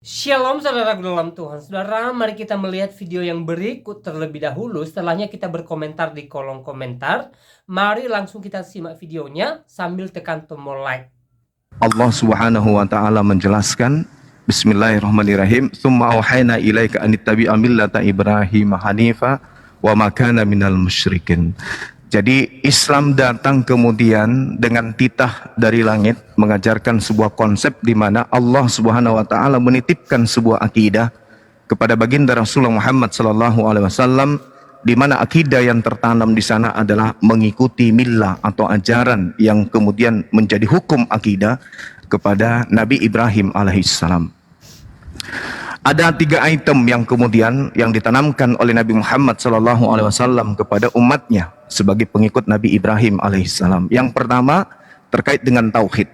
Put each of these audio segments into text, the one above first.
Shalom saudaraku dalam Tuhan. Saudara, mari kita melihat video yang berikut terlebih dahulu. Setelahnya kita berkomentar di kolom komentar. Mari langsung kita simak videonya sambil tekan tombol like. Allah Subhanahu wa taala menjelaskan, Bismillahirrahmanirrahim, "Tsumma auhayna ilaika an ittabi'a millata Ibrahim hanifa wa ma kana minal musyrikin." Jadi Islam datang kemudian dengan titah dari langit mengajarkan sebuah konsep di mana Allah Subhanahu wa taala menitipkan sebuah akidah kepada baginda Rasulullah Muhammad sallallahu alaihi wasallam, di mana akidah yang tertanam di sana adalah mengikuti millah atau ajaran yang kemudian menjadi hukum akidah kepada Nabi Ibrahim alaihissalam. Ada 3 item yang kemudian yang ditanamkan oleh Nabi Muhammad sallallahu alaihi wasallam kepada umatnya sebagai pengikut Nabi Ibrahim alaihissalam. Yang pertama terkait dengan tauhid.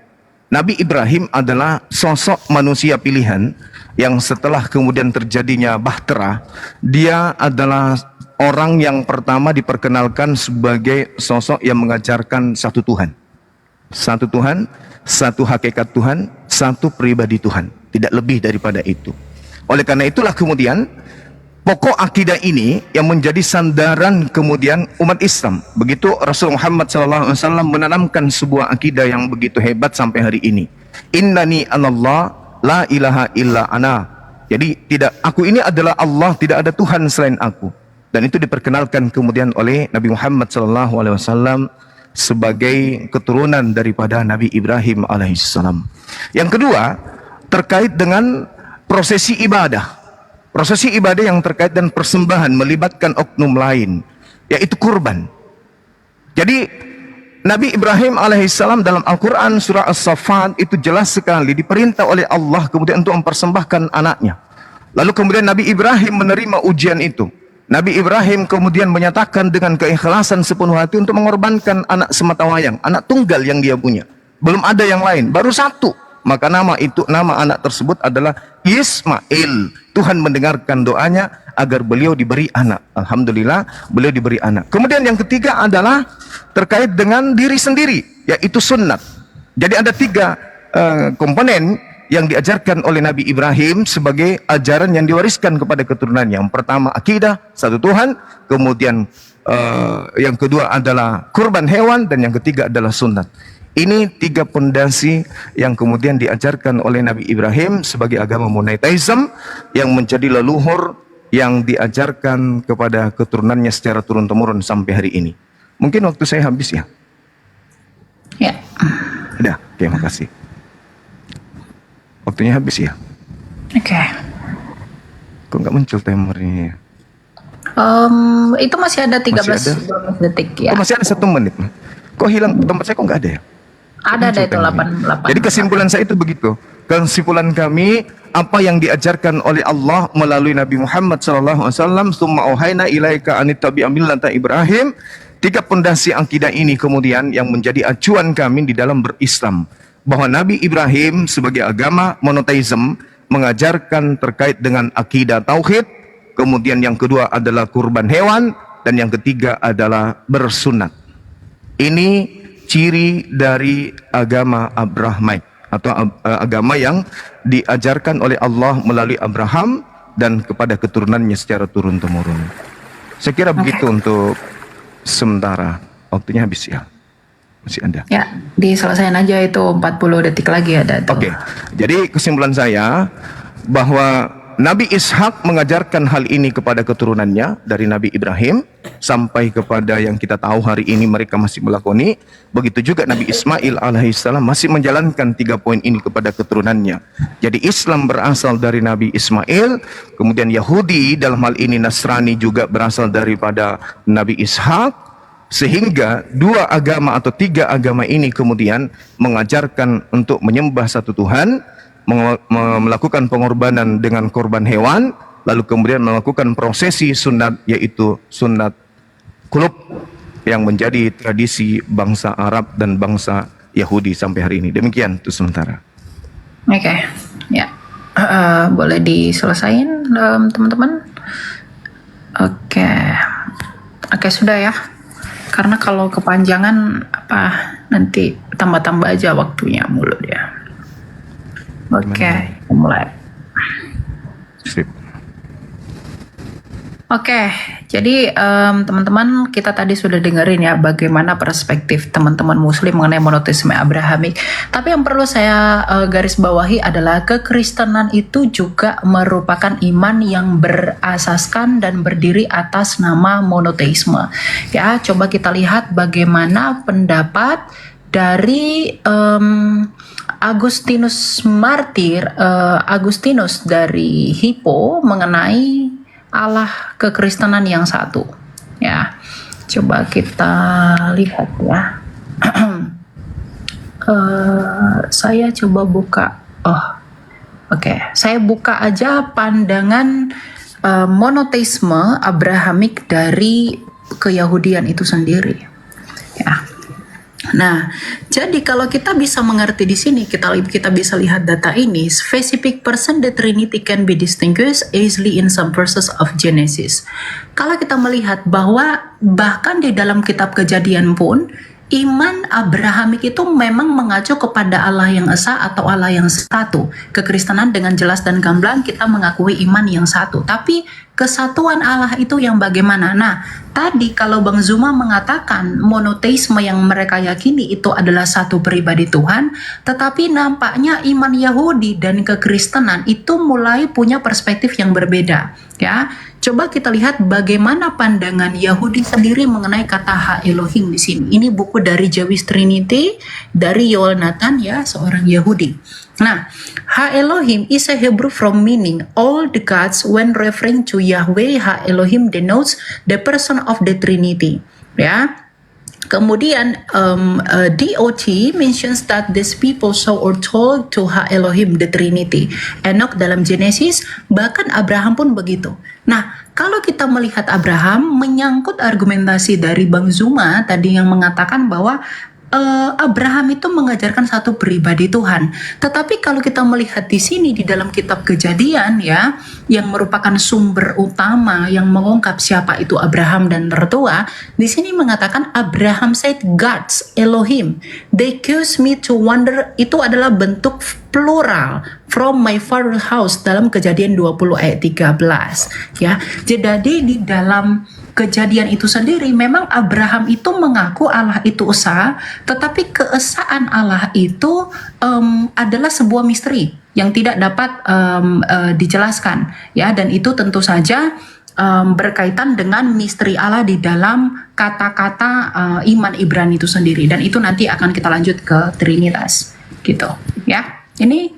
Nabi Ibrahim adalah sosok manusia pilihan yang setelah kemudian terjadinya bahtera, dia adalah orang yang pertama diperkenalkan sebagai sosok yang mengajarkan satu Tuhan. Satu Tuhan, satu hakikat Tuhan, satu pribadi Tuhan. Tidak lebih daripada itu. Oleh karena itulah kemudian pokok akidah ini yang menjadi sandaran kemudian umat Islam. Begitu Rasul Muhammad SAW menanamkan sebuah akidah yang begitu hebat sampai hari ini. Innani anallah la ilaha illa ana. Jadi aku ini adalah Allah, tidak ada Tuhan selain aku. Dan itu diperkenalkan kemudian oleh Nabi Muhammad SAW sebagai keturunan daripada Nabi Ibrahim alaihissalam. Yang kedua terkait dengan prosesi ibadah. Prosesi ibadah yang terkait dan persembahan melibatkan oknum lain, yaitu kurban. Jadi Nabi Ibrahim alaihissalam dalam Al-Quran surah As-Saffat itu jelas sekali diperintah oleh Allah kemudian untuk mempersembahkan anaknya. Lalu kemudian Nabi Ibrahim menerima ujian itu. Nabi Ibrahim kemudian menyatakan dengan keikhlasan sepenuh hati untuk mengorbankan anak sematawayang, anak tunggal yang dia punya. Belum ada yang lain, baru satu. Maka nama anak tersebut adalah Ismail. Tuhan mendengarkan doanya agar beliau diberi anak. Alhamdulillah beliau diberi anak. Kemudian yang ketiga adalah terkait dengan diri sendiri, yaitu sunnat. Jadi ada 3 komponen yang diajarkan oleh Nabi Ibrahim sebagai ajaran yang diwariskan kepada keturunannya. Yang pertama akidah, satu Tuhan. Kemudian yang kedua adalah kurban hewan. Dan yang ketiga adalah sunnat. Ini 3 pondasi yang kemudian diajarkan oleh Nabi Ibrahim sebagai agama monoteisme yang menjadi leluhur yang diajarkan kepada keturunannya secara turun-temurun sampai hari ini. Mungkin waktu saya habis ya? Ya. Udah, oke, makasih. Waktunya habis ya? Oke. Kok nggak muncul timernya ya? Itu masih ada 13 detik ya. Oh, masih ada 1 menit. Kok hilang? Tempat saya kok nggak ada ya? Ada itu 8. Jadi kesimpulan saya itu begitu. Kesimpulan kami, apa yang diajarkan oleh Allah melalui Nabi Muhammad SAW, "Tsumma auhayna ilaika an ittabi'a millata Ibrahim." 3 pondasi akidah ini kemudian yang menjadi acuan kami di dalam berislam. Bahwa Nabi Ibrahim sebagai agama monoteisme mengajarkan terkait dengan akidah tauhid. Kemudian yang kedua adalah kurban hewan. Dan yang ketiga adalah bersunat. Ini ciri dari agama Abrahamite atau agama yang diajarkan oleh Allah melalui Abraham dan kepada keturunannya secara turun-temurun. Saya kira begitu untuk sementara. Waktunya habis ya. Masih ada. Ya, diselesaikan aja itu 40 detik lagi ada tuh. Oke. Jadi kesimpulan saya bahwa Nabi Ishak mengajarkan hal ini kepada keturunannya dari Nabi Ibrahim sampai kepada yang kita tahu hari ini mereka masih melakoni. Begitu juga Nabi Ismail alaihissalam masih menjalankan 3 poin ini kepada keturunannya. Jadi Islam berasal dari Nabi Ismail, kemudian Yahudi dalam hal ini Nasrani juga berasal daripada Nabi Ishak, sehingga 2 agama atau 3 agama ini kemudian mengajarkan untuk menyembah satu Tuhan, melakukan pengorbanan dengan korban hewan, lalu kemudian melakukan prosesi sunat, yaitu sunat kulub yang menjadi tradisi bangsa Arab dan bangsa Yahudi sampai hari ini. Demikian itu sementara. Oke. Ya. Boleh diselesain teman-teman? Oke, sudah ya. Karena kalau kepanjangan nanti tambah-tambah aja waktunya mulu dia. Oke, mulai. Sip. Oke, jadi teman-teman kita tadi sudah dengerin ya bagaimana perspektif teman-teman Muslim mengenai monoteisme Abrahamik. Tapi yang perlu saya garis bawahi adalah kekristenan itu juga merupakan iman yang berasaskan dan berdiri atas nama monoteisme. Ya, coba kita lihat bagaimana pendapat dari Agustinus Martir, Agustinus dari Hippo mengenai Allah kekristenan yang satu. Ya, coba kita lihat ya. Saya coba buka. Oke. Saya buka aja pandangan monoteisme Abrahamik dari keyahudian itu sendiri. Ya. Nah, jadi kalau kita bisa mengerti di sini, kita bisa lihat data ini. Specific person the Trinity can be distinguished easily in some verses of Genesis. Kalau kita melihat bahwa bahkan di dalam kitab Kejadian pun iman Abrahamik itu memang mengacu kepada Allah yang esa atau Allah yang satu. Kekristenan dengan jelas dan gamblang kita mengakui iman yang satu. Tapi kesatuan Allah itu yang bagaimana? Nah, tadi kalau Bang Zuma mengatakan monoteisme yang mereka yakini itu adalah satu pribadi Tuhan, tetapi nampaknya iman Yahudi dan kekristenan itu mulai punya perspektif yang berbeda. Ya, coba kita lihat bagaimana pandangan Yahudi sendiri mengenai kata Ha Elohim di sini. Ini buku dari Jewish Trinity dari Yoel Nathan ya, seorang Yahudi. Nah, Ha Elohim is a Hebrew from meaning all the gods. When referring to Yahweh, Ha Elohim denotes the person of the Trinity. Ya. Kemudian DOT mentions that these people saw or told to Ha Elohim the Trinity. Enoch dalam Genesis, bahkan Abraham pun begitu. Nah, kalau kita melihat Abraham menyangkut argumentasi dari Bang Zuma tadi yang mengatakan bahwa Abraham itu mengajarkan satu pribadi Tuhan. Tetapi kalau kita melihat di sini di dalam kitab Kejadian ya, yang merupakan sumber utama yang mengungkap siapa itu Abraham dan tertua, di sini mengatakan Abraham said God's Elohim. They caused me to wonder, itu adalah bentuk plural from my father's house dalam Kejadian 20 ayat 13 ya. Jadi di dalam Kejadian itu sendiri memang Abraham itu mengaku Allah itu esa, tetapi keesaan Allah itu adalah sebuah misteri yang tidak dapat dijelaskan ya, dan itu tentu saja berkaitan dengan misteri Allah di dalam kata-kata iman Ibrani itu sendiri, dan itu nanti akan kita lanjut ke Trinitas gitu ya. Ini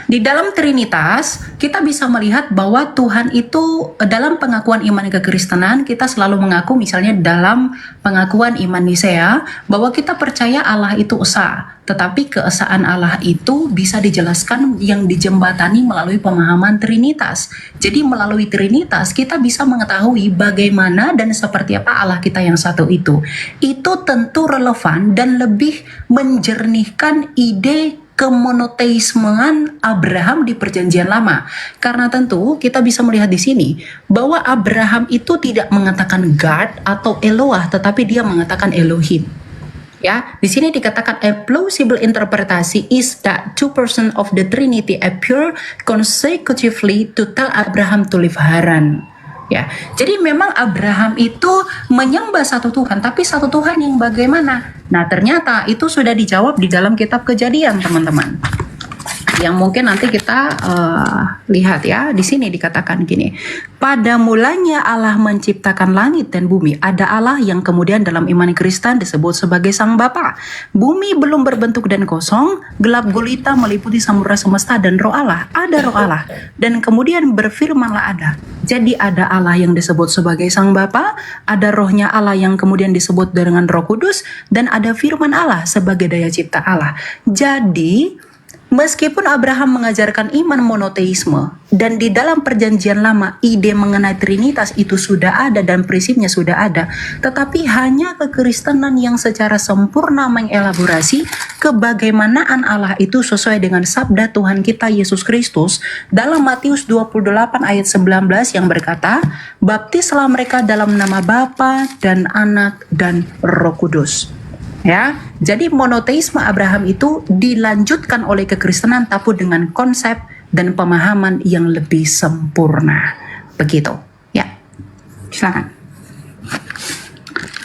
di dalam Trinitas kita bisa melihat bahwa Tuhan itu dalam pengakuan iman kekristenan kita selalu mengaku, misalnya dalam pengakuan iman Nisea, bahwa kita percaya Allah itu esa, tetapi keesaan Allah itu bisa dijelaskan yang dijembatani melalui pemahaman Trinitas. Jadi melalui Trinitas kita bisa mengetahui bagaimana dan seperti apa Allah kita yang satu itu. Itu tentu relevan dan lebih menjernihkan ide kemonoteismean Abraham di Perjanjian Lama, karena tentu kita bisa melihat di sini bahwa Abraham itu tidak mengatakan God atau Eloah, tetapi dia mengatakan Elohim. Ya, di sini dikatakan a plausible interpretasi is that two persons of the Trinity appear consecutively to tell Abraham to leave Haran. Ya, jadi memang Abraham itu menyembah satu Tuhan, tapi satu Tuhan yang bagaimana? Nah, ternyata itu sudah dijawab di dalam kitab Kejadian, teman-teman. Yang mungkin nanti kita lihat ya. Di sini dikatakan gini. Pada mulanya Allah menciptakan langit dan bumi. Ada Allah yang kemudian dalam iman Kristen disebut sebagai Sang Bapa. Bumi belum berbentuk dan kosong, gelap gulita meliputi samudra semesta dan roh Allah. Ada roh Allah. Dan kemudian berfirmanlah ada. Jadi ada Allah yang disebut sebagai Sang Bapa, ada rohnya Allah yang kemudian disebut dengan Roh Kudus, dan ada firman Allah sebagai daya cipta Allah. Jadi meskipun Abraham mengajarkan iman monoteisme dan di dalam Perjanjian Lama ide mengenai Trinitas itu sudah ada dan prinsipnya sudah ada, tetapi hanya kekristenan yang secara sempurna mengelaborasi kebagaimanaan Allah itu sesuai dengan sabda Tuhan kita Yesus Kristus dalam Matius 28 ayat 19 yang berkata, baptislah mereka dalam nama Bapa dan Anak dan Roh Kudus. Ya, jadi monoteisme Abraham itu dilanjutkan oleh kekristenan tapi dengan konsep dan pemahaman yang lebih sempurna. Begitu. Ya, silakan.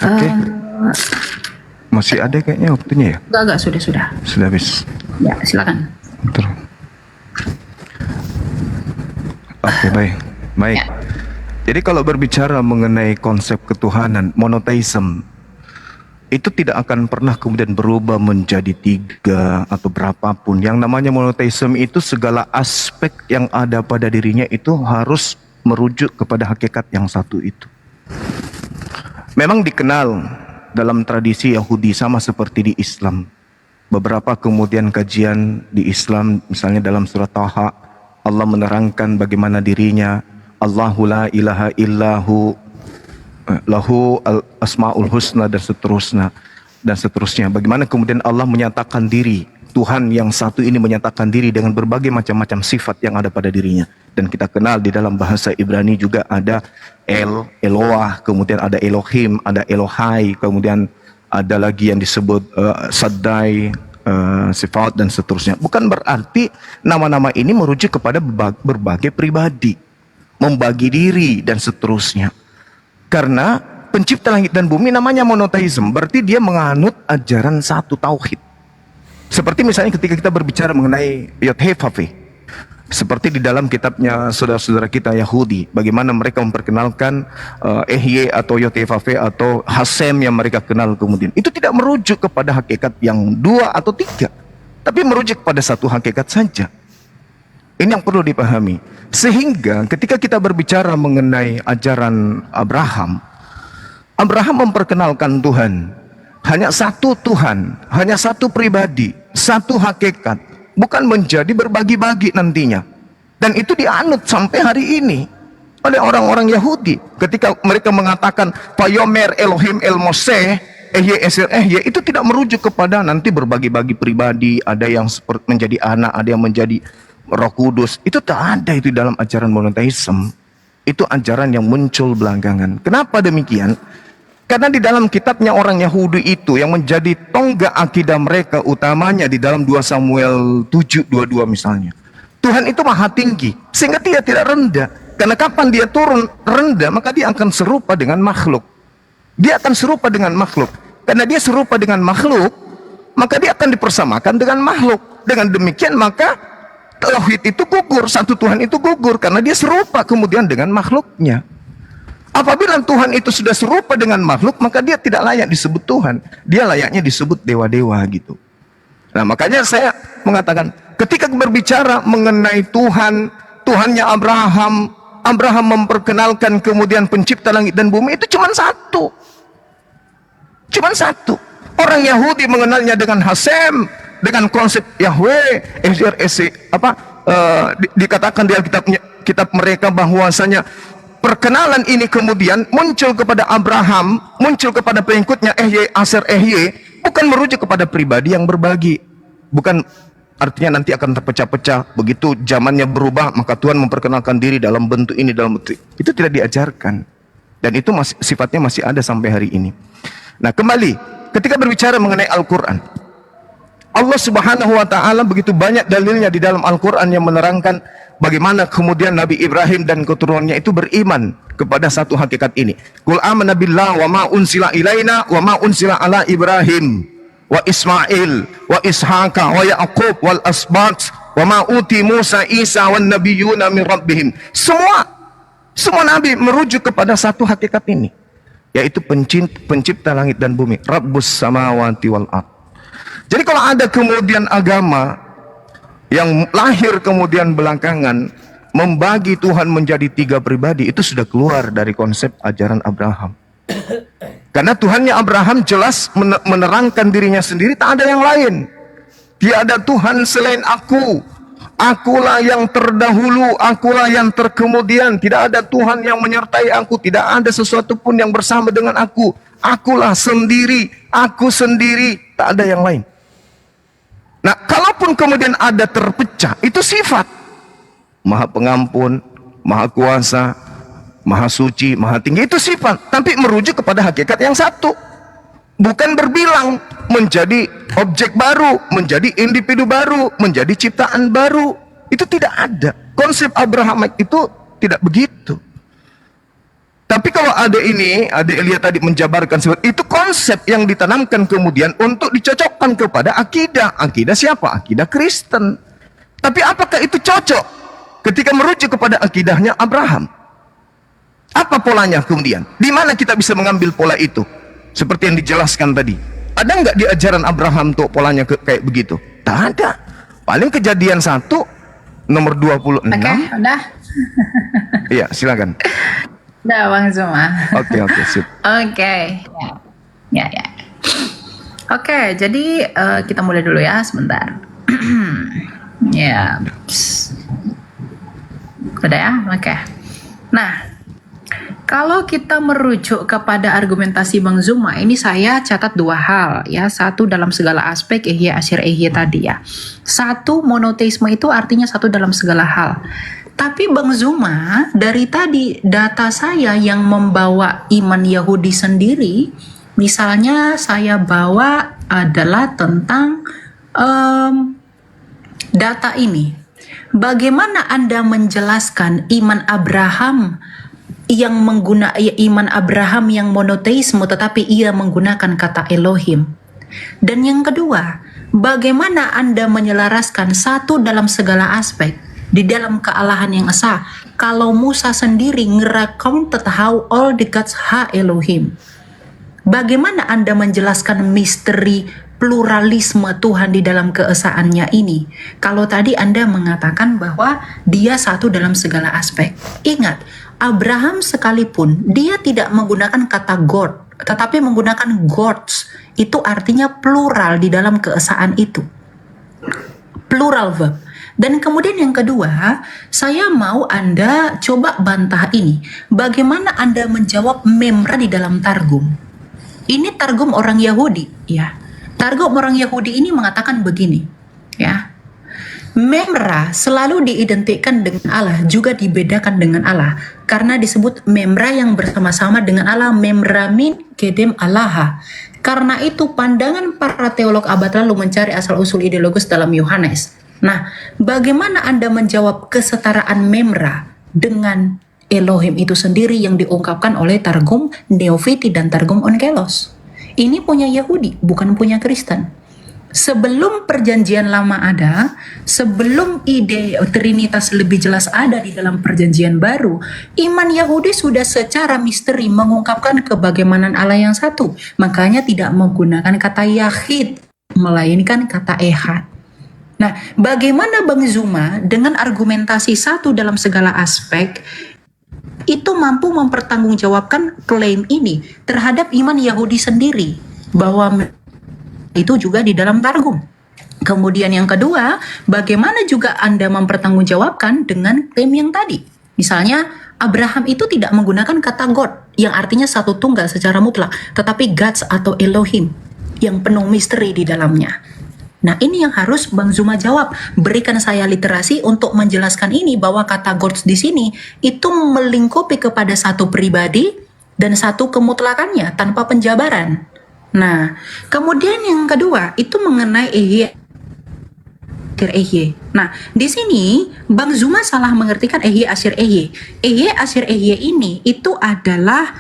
Oke. Masih ada kayaknya waktunya ya? Enggak, sudah. Sudah habis. Ya, silakan. Betul. Oke, baik. Ya. Jadi kalau berbicara mengenai konsep ketuhanan, monotheism, itu tidak akan pernah kemudian berubah menjadi 3 atau berapapun. Yang namanya monotheism itu segala aspek yang ada pada dirinya itu harus merujuk kepada hakikat yang satu itu. Memang dikenal dalam tradisi Yahudi sama seperti di Islam. Beberapa kemudian kajian di Islam, misalnya dalam surat Taha, Allah menerangkan bagaimana dirinya, Allahu la ilaha illahu, lahu al-asma'ul husna, dan seterusnya. Bagaimana kemudian Allah menyatakan diri, Tuhan yang satu ini menyatakan diri dengan berbagai macam-macam sifat yang ada pada dirinya. Dan kita kenal di dalam bahasa Ibrani juga ada Eloah, kemudian ada Elohim, ada Elohai, kemudian ada lagi yang disebut Saddai, sifat dan seterusnya. Bukan berarti nama-nama ini merujuk kepada berbagai pribadi, membagi diri dan seterusnya. Karena pencipta langit dan bumi namanya monotheism, berarti dia menganut ajaran satu tauhid. Seperti misalnya ketika kita berbicara mengenai Yod-Heh-Vav-Heh, seperti di dalam kitabnya saudara-saudara kita Yahudi, bagaimana mereka memperkenalkan Ehye atau Yod-Heh-Vav-Heh atau Hasem yang mereka kenal kemudian. Itu tidak merujuk kepada hakikat yang 2 atau 3, tapi merujuk pada satu hakikat saja. Ini yang perlu dipahami. Sehingga ketika kita berbicara mengenai ajaran Abraham, Abraham memperkenalkan Tuhan. Hanya satu Tuhan, hanya satu pribadi, satu hakikat. Bukan menjadi berbagi-bagi nantinya. Dan itu dianut sampai hari ini oleh orang-orang Yahudi. Ketika mereka mengatakan Vayomer Elohim El Moseh, Ehye Esir Ehye, itu tidak merujuk kepada nanti berbagi-bagi pribadi. Ada yang menjadi anak, ada yang menjadi Roh Kudus. Itu tak ada itu dalam ajaran monotheism. Itu ajaran yang muncul belakangan. Kenapa demikian? Karena di dalam kitabnya orang Yahudi itu yang menjadi tonggak akidah mereka utamanya di dalam 2 Samuel 7:22 misalnya. Tuhan itu maha tinggi sehingga dia tidak rendah. Karena kapan dia turun rendah maka dia akan serupa dengan makhluk. Dia akan serupa dengan makhluk. Karena dia serupa dengan makhluk, maka dia akan dipersamakan dengan makhluk. Dengan demikian maka tauhid itu gugur, satu Tuhan itu gugur karena dia serupa kemudian dengan makhluknya. Apabila Tuhan itu sudah serupa dengan makhluk, maka dia tidak layak disebut Tuhan. Dia layaknya disebut dewa-dewa gitu. Nah, makanya saya mengatakan, ketika berbicara mengenai Tuhan, Tuhannya Abraham, Abraham memperkenalkan kemudian pencipta langit dan bumi, itu cuma satu. Cuma satu. Orang Yahudi mengenalnya dengan Hasem, dengan konsep Yahweh, dikatakan di kitab mereka bahwasanya perkenalan ini kemudian muncul kepada Abraham, muncul kepada pengikutnya Ehye, Aser Ehye, bukan merujuk kepada pribadi yang berbagi. Bukan artinya nanti akan terpecah-pecah. Begitu zamannya berubah, maka Tuhan memperkenalkan diri dalam bentuk ini, dalam bentuk itu tidak diajarkan. Dan itu sifatnya masih ada sampai hari ini. Nah, kembali ketika berbicara mengenai Al-Quran, Allah Subhanahu wa ta'ala begitu banyak dalilnya di dalam Al-Quran yang menerangkan bagaimana kemudian Nabi Ibrahim dan keturunannya itu beriman kepada satu hakikat ini. Qul amanna billah wa ma unsila ilaina wa ma unsila ala Ibrahim wa Ismail wa Ishaqa wa Yaqub wal asbat wa ma uti Musa Isa wan nabiyyuna min rabbihim. Semua nabi merujuk kepada satu hakikat ini, yaitu pencipta langit dan bumi, Rabbus samawati wal ardh. Jadi kalau ada kemudian agama yang lahir kemudian belakangan membagi Tuhan menjadi 3 pribadi, itu sudah keluar dari konsep ajaran Abraham. Karena Tuhannya Abraham jelas menerangkan dirinya sendiri, tak ada yang lain. Tiada Tuhan selain aku. Akulah yang terdahulu, akulah yang terkemudian. Tidak ada Tuhan yang menyertai aku, tidak ada sesuatu pun yang bersama dengan aku. Akulah sendiri, aku sendiri, tak ada yang lain. Nah, kalaupun kemudian ada terpecah, itu sifat. Maha pengampun, maha kuasa, maha suci, maha tinggi, itu sifat. Tapi merujuk kepada hakikat yang satu. Bukan berbilang menjadi objek baru, menjadi individu baru, menjadi ciptaan baru. Itu tidak ada. Konsep Abrahamik itu tidak begitu. Tapi kalau ada Elia tadi menjabarkan seperti itu, konsep yang ditanamkan kemudian untuk dicocokkan kepada akidah. Akidah siapa? Akidah Kristen. Tapi apakah itu cocok ketika merujuk kepada akidahnya Abraham? Apa polanya kemudian? Di mana kita bisa mengambil pola itu? Seperti yang dijelaskan tadi. Ada nggak di ajaran Abraham tuh polanya kayak begitu? Tak ada. Paling Kejadian 1 nomor 26. Oke, udah. Iya, silakan. Udah Bang Zuma. Oke, sip. Oke. Ya. Oke, jadi kita mulai dulu ya sebentar. Ya. Udah ya? Oke. Nah, kalau kita merujuk kepada argumentasi Bang Zuma, ini saya catat dua hal ya. Satu, dalam segala aspek Ehye Asyir Ehye tadi ya. Satu, monoteisme itu artinya satu dalam segala hal. Tapi Bang Zuma, dari tadi data saya yang membawa iman Yahudi sendiri, misalnya saya bawa adalah tentang data ini. Bagaimana Anda menjelaskan iman Abraham yang iman Abraham yang monoteisme tetapi ia menggunakan kata Elohim? Dan yang kedua, bagaimana Anda menyelaraskan satu dalam segala aspek di dalam kealahan yang esa kalau Musa sendiri nge-recounted how all the gods ha Elohim? Bagaimana Anda menjelaskan misteri pluralisme Tuhan di dalam keesaannya ini kalau tadi Anda mengatakan bahwa dia satu dalam segala aspek? Ingat, Abraham sekalipun dia tidak menggunakan kata God tetapi menggunakan gods. Itu artinya plural di dalam keesaan itu, plural verb. Dan kemudian yang kedua, saya mau Anda coba bantah ini. Bagaimana Anda menjawab memra di dalam Targum? Ini Targum orang Yahudi, ya. Targum orang Yahudi ini mengatakan begini, ya. Memra selalu diidentikan dengan Allah, juga dibedakan dengan Allah. Karena disebut memra yang bersama-sama dengan Allah, memra min kedem Allaha. Karena itu pandangan para teolog abad lalu mencari asal-usul ideologis dalam Yohanes. Nah, bagaimana Anda menjawab kesetaraan memra dengan Elohim itu sendiri yang diungkapkan oleh Targum Neofiti dan Targum Onkelos? Ini punya Yahudi, bukan punya Kristen. Sebelum perjanjian lama ada, sebelum ide Trinitas lebih jelas ada di dalam perjanjian baru, iman Yahudi sudah secara misteri mengungkapkan kebagaimanan Allah yang satu. Makanya tidak menggunakan kata Yahid, melainkan kata Ehad. Nah, bagaimana Bang Zuma dengan argumentasi satu dalam segala aspek itu mampu mempertanggungjawabkan klaim ini terhadap iman Yahudi sendiri bahwa itu juga di dalam Targum. Kemudian yang kedua, bagaimana juga Anda mempertanggungjawabkan dengan klaim yang tadi? Misalnya, Abraham itu tidak menggunakan kata God yang artinya satu tunggal secara mutlak, tetapi gods atau Elohim yang penuh misteri di dalamnya. Nah, ini yang harus Bang Zuma jawab. Berikan saya literasi untuk menjelaskan ini bahwa kata gods di sini itu melingkupi kepada satu pribadi dan satu kemutlakannya tanpa penjabaran. Nah, kemudian yang kedua itu mengenai Ehye. Nah, di sini Bang Zuma salah mengertikan Ehye Asyir Ehye. Ehye Asyir Ehye ini itu adalah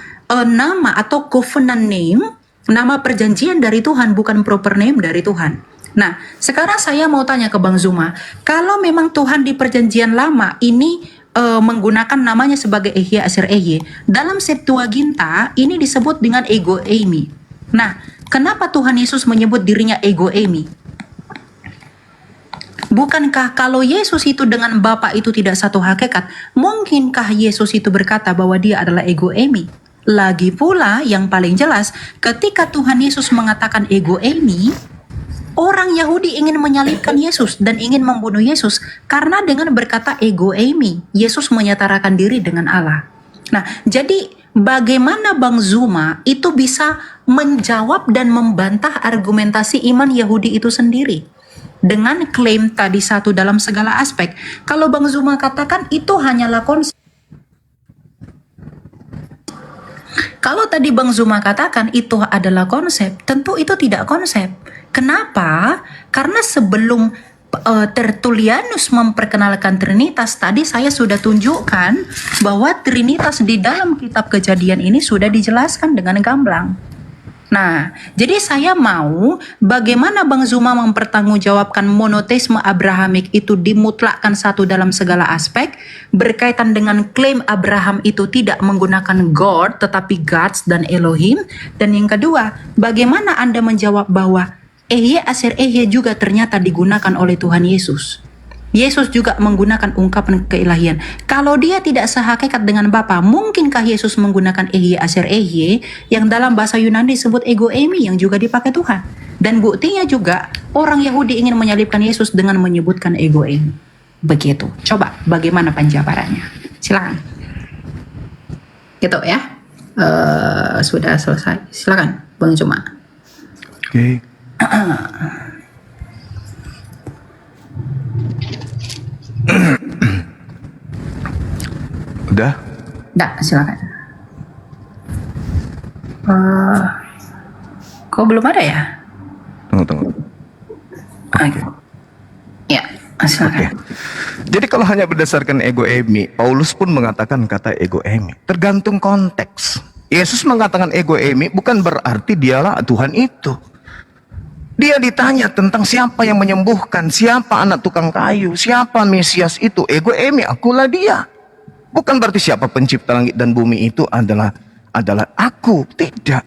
nama atau covenant name, nama perjanjian dari Tuhan, bukan proper name dari Tuhan. Nah, sekarang saya mau tanya ke Bang Zuma, kalau memang Tuhan di perjanjian lama ini menggunakan namanya sebagai Ehye Asyir Ehye, dalam Septuaginta ini disebut dengan ego eimi. Nah, kenapa Tuhan Yesus menyebut dirinya ego eimi? Bukankah kalau Yesus itu dengan Bapa itu tidak satu hakikat, mungkinkah Yesus itu berkata bahwa dia adalah ego eimi? Lagi pula yang paling jelas, ketika Tuhan Yesus mengatakan ego eimi, orang Yahudi ingin menyalibkan Yesus dan ingin membunuh Yesus karena dengan berkata ego eimi, Yesus menyetarakan diri dengan Allah. Nah, jadi bagaimana Bang Zuma itu bisa menjawab dan membantah argumentasi iman Yahudi itu sendiri dengan klaim tadi satu dalam segala aspek? Kalau Bang Zuma katakan itu hanyalah konsep. Kalau tadi Bang Zuma katakan itu adalah konsep, tentu itu tidak konsep. Kenapa? Karena sebelum Tertullianus memperkenalkan Trinitas, tadi saya sudah tunjukkan bahwa Trinitas di dalam kitab Kejadian ini sudah dijelaskan dengan gamblang. Nah, jadi saya mau bagaimana Bang Zuma mempertanggungjawabkan monoteisme Abrahamik itu dimutlakkan satu dalam segala aspek, berkaitan dengan klaim Abraham itu tidak menggunakan God tetapi Gods dan Elohim. Dan yang kedua, bagaimana Anda menjawab bahwa Ehye Aser Ehye juga ternyata digunakan oleh Tuhan Yesus. Yesus juga menggunakan ungkapan keilahian. Kalau dia tidak sehakikat dengan Bapa, mungkinkah Yesus menggunakan Ehye Aser Ehye yang dalam bahasa Yunani disebut ego eimi yang juga dipakai Tuhan? Dan buktinya juga orang Yahudi ingin menyalibkan Yesus dengan menyebutkan ego eimi. Begitu. Coba bagaimana penjabarannya? Silakan. Gitu ya. Sudah selesai. Silakan Bang Zuma. Oke. Udah? Nggak, silakan. Kok belum ada ya? Tunggu. Oke. Ya, silakan. Jadi kalau hanya berdasarkan ego eimi, Paulus pun mengatakan kata ego eimi. Tergantung konteks. Yesus mengatakan ego eimi bukan berarti dialah Tuhan itu. Dia ditanya tentang siapa yang menyembuhkan, siapa anak tukang kayu, siapa Mesias itu. Ego eimi, akulah dia. Bukan berarti siapa pencipta langit dan bumi itu adalah aku. Tidak.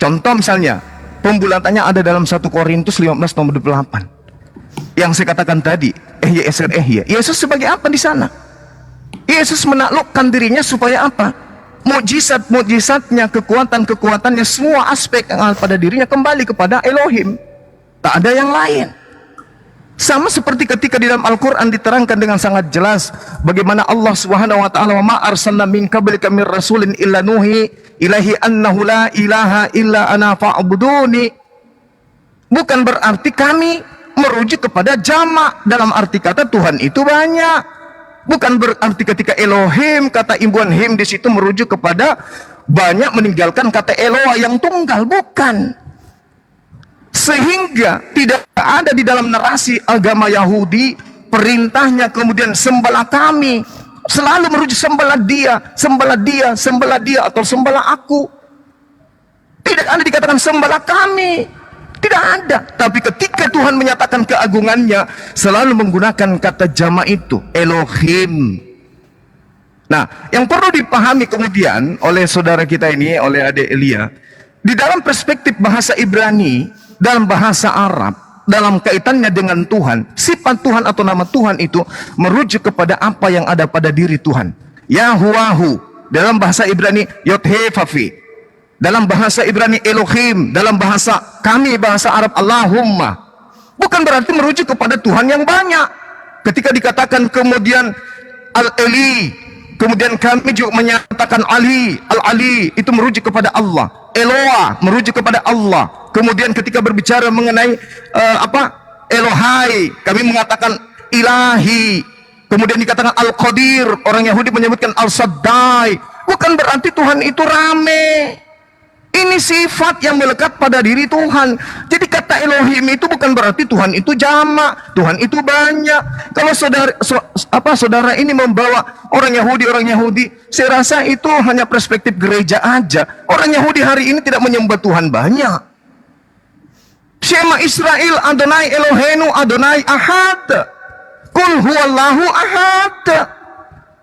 Contoh misalnya, pembulatannya ada dalam 1 Korintus 15 nomor 28. Yang saya katakan tadi, Ehye Eser Ehye. Yesus sebagai apa di sana? Yesus menaklukkan dirinya supaya apa? Mukjizat-mukjizatnya, kekuatan-kekuatannya, semua aspek yang ada pada dirinya kembali kepada Elohim. Tak ada yang lain. Sama seperti ketika di dalam Al-Quran diterangkan dengan sangat jelas bagaimana Allah Subhanahu wa ta'ala, wa ma arsalna min qablika mir rasulin illa nuhi ilahi annahu la ilaha illa ana fa'buduni. Bukan berarti kami merujuk kepada jamak dalam arti kata Tuhan itu banyak. Bukan berarti ketika Elohim, kata imbuhan him di situ merujuk kepada banyak meninggalkan kata Eloah yang tunggal. Bukan. Sehingga tidak ada di dalam narasi agama Yahudi perintahnya kemudian sembahlah kami. Selalu merujuk sembahlah dia, sembahlah dia, sembahlah dia, atau sembahlah aku. Tidak ada dikatakan sembahlah kami. Tidak ada. Tapi ketika Tuhan menyatakan keagungannya, selalu menggunakan kata jama itu, Elohim. Nah, yang perlu dipahami kemudian oleh saudara kita ini, oleh adik Elia, di dalam perspektif bahasa Ibrani, dalam bahasa Arab, dalam kaitannya dengan Tuhan, sifat Tuhan atau nama Tuhan itu merujuk kepada apa yang ada pada diri Tuhan. Yahuwahu, dalam bahasa Ibrani, Yodhefafi. Dalam bahasa Ibrani Elohim, dalam bahasa kami bahasa Arab Allahumma. Bukan berarti merujuk kepada Tuhan yang banyak. Ketika dikatakan kemudian Al-Eli, kemudian kami juga menyatakan Ali, Al-Ali, itu merujuk kepada Allah. Eloah merujuk kepada Allah. Kemudian ketika berbicara mengenai Elohai, kami mengatakan Ilahi. Kemudian dikatakan Al-Qadir, orang Yahudi menyebutkan Al-Saddai. Bukan berarti Tuhan itu rame. Ini sifat yang melekat pada diri Tuhan. Jadi kata Elohim itu bukan berarti Tuhan itu jamak, Tuhan itu banyak. Kalau saudara ini membawa orang Yahudi, saya rasa itu hanya perspektif gereja aja. Orang Yahudi hari ini tidak menyembah Tuhan banyak. Shema Israel, Adonai Eloheinu, Adonai Ahad. Kul huwallahu ahad.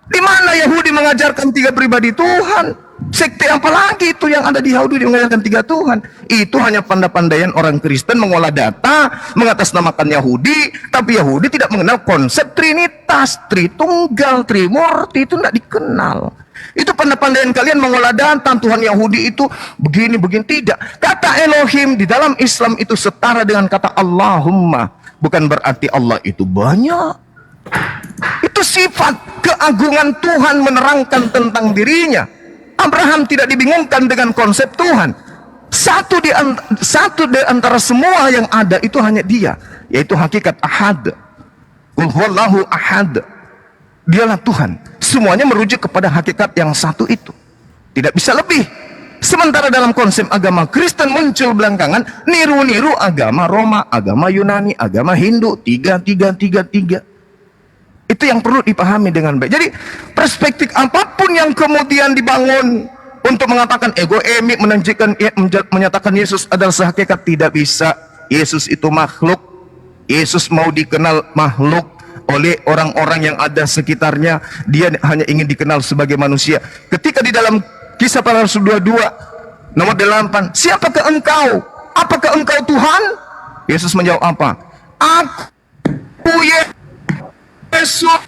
Di mana Yahudi mengajarkan 3 pribadi Tuhan? Sekte apa lagi itu yang ada di Yahudi mengajarkan 3 Tuhan? Itu hanya pandai-pandaian orang Kristen mengolah data, mengatasnamakan Yahudi, tapi Yahudi tidak mengenal konsep Trinitas, Tritunggal, Trimurti, itu tidak dikenal. Itu pandai-pandaian kalian mengolah data, Tuhan Yahudi itu begini, tidak. Kata Elohim di dalam Islam itu setara dengan kata Allahumma. Bukan berarti Allah itu banyak. Itu sifat keagungan Tuhan menerangkan tentang dirinya. Abraham tidak dibingungkan dengan konsep Tuhan. Satu di antara semua yang ada itu hanya dia, yaitu hakikat ahad. Qul huwallahu ahad. Dialah Tuhan. Semuanya merujuk kepada hakikat yang satu itu. Tidak bisa lebih. Sementara dalam konsep agama Kristen muncul belakangan niru-niru agama Roma, agama Yunani, agama Hindu, tiga. Itu yang perlu dipahami dengan baik. Jadi perspektif apapun yang kemudian dibangun untuk mengatakan ego emi, menyatakan Yesus adalah sehakikat, tidak bisa. Yesus itu makhluk. Yesus mau dikenal makhluk oleh orang-orang yang ada sekitarnya. Dia hanya ingin dikenal sebagai manusia. Ketika di dalam Kisah Para Rasul 22 nomor 8, siapakah engkau? Apakah engkau Tuhan? Yesus menjawab apa? Aku Yesus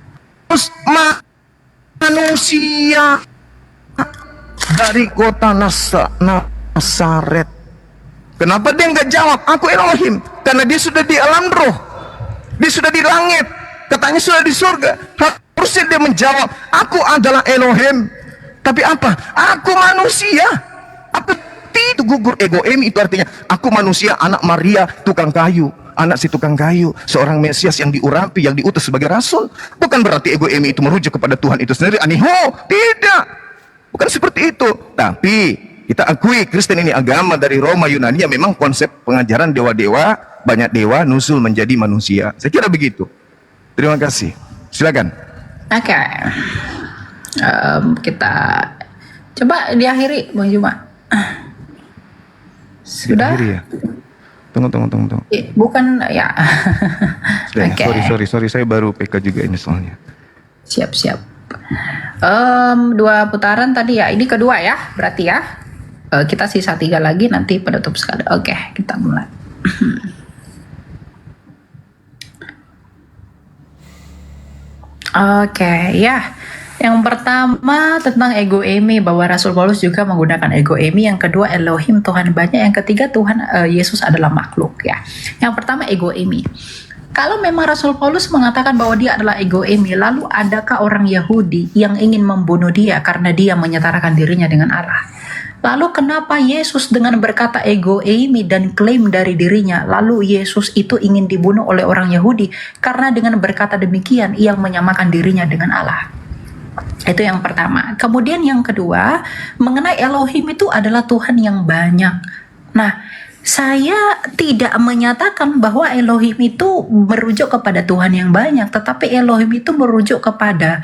manusia dari kota Nasaret. Kenapa dia nggak jawab aku Elohim? Karena dia sudah di alam roh, dia sudah di langit, katanya sudah di surga. Harusnya dia menjawab aku adalah Elohim. Tapi apa? Aku manusia. Apa itu gugur ego emi? Itu artinya aku manusia, anak Maria tukang kayu, anak si tukang kayu, seorang Mesias yang diurapi, yang diutus sebagai rasul. Bukan berarti ego emi itu merujuk kepada Tuhan itu sendiri. Aniho, tidak. Bukan seperti itu. Tapi kita akui Kristen ini agama dari Roma Yunani yang memang konsep pengajaran dewa-dewa, banyak dewa nusul menjadi manusia. Saya kira begitu. Terima kasih. Silakan. Oke. Kita coba diakhiri, Bang Juma. Sudah? Diakhiri ya? Tunggu. Bukan ya. Sudah, Oke. Sorry, saya baru PK juga ini soalnya. Siap. 2 putaran tadi ya. Ini kedua ya, berarti ya. Kita sisa 3 lagi nanti penutup sekali. Oke, kita mulai. Oke, ya. Yang pertama tentang ego emi, bahwa Rasul Paulus juga menggunakan ego emi. Yang kedua Elohim, Tuhan banyak. Yang ketiga Tuhan Yesus adalah makhluk ya. Yang pertama ego emi. Kalau memang Rasul Paulus mengatakan bahwa dia adalah ego emi, lalu adakah orang Yahudi yang ingin membunuh dia karena dia menyetarakan dirinya dengan Allah? Lalu kenapa Yesus dengan berkata ego eimi dan klaim dari dirinya, lalu Yesus itu ingin dibunuh oleh orang Yahudi karena dengan berkata demikian ia menyamakan dirinya dengan Allah? Itu yang pertama. Kemudian yang kedua, mengenai Elohim itu adalah Tuhan yang banyak. Nah, saya tidak menyatakan bahwa Elohim itu merujuk kepada Tuhan yang banyak, tetapi Elohim itu merujuk kepada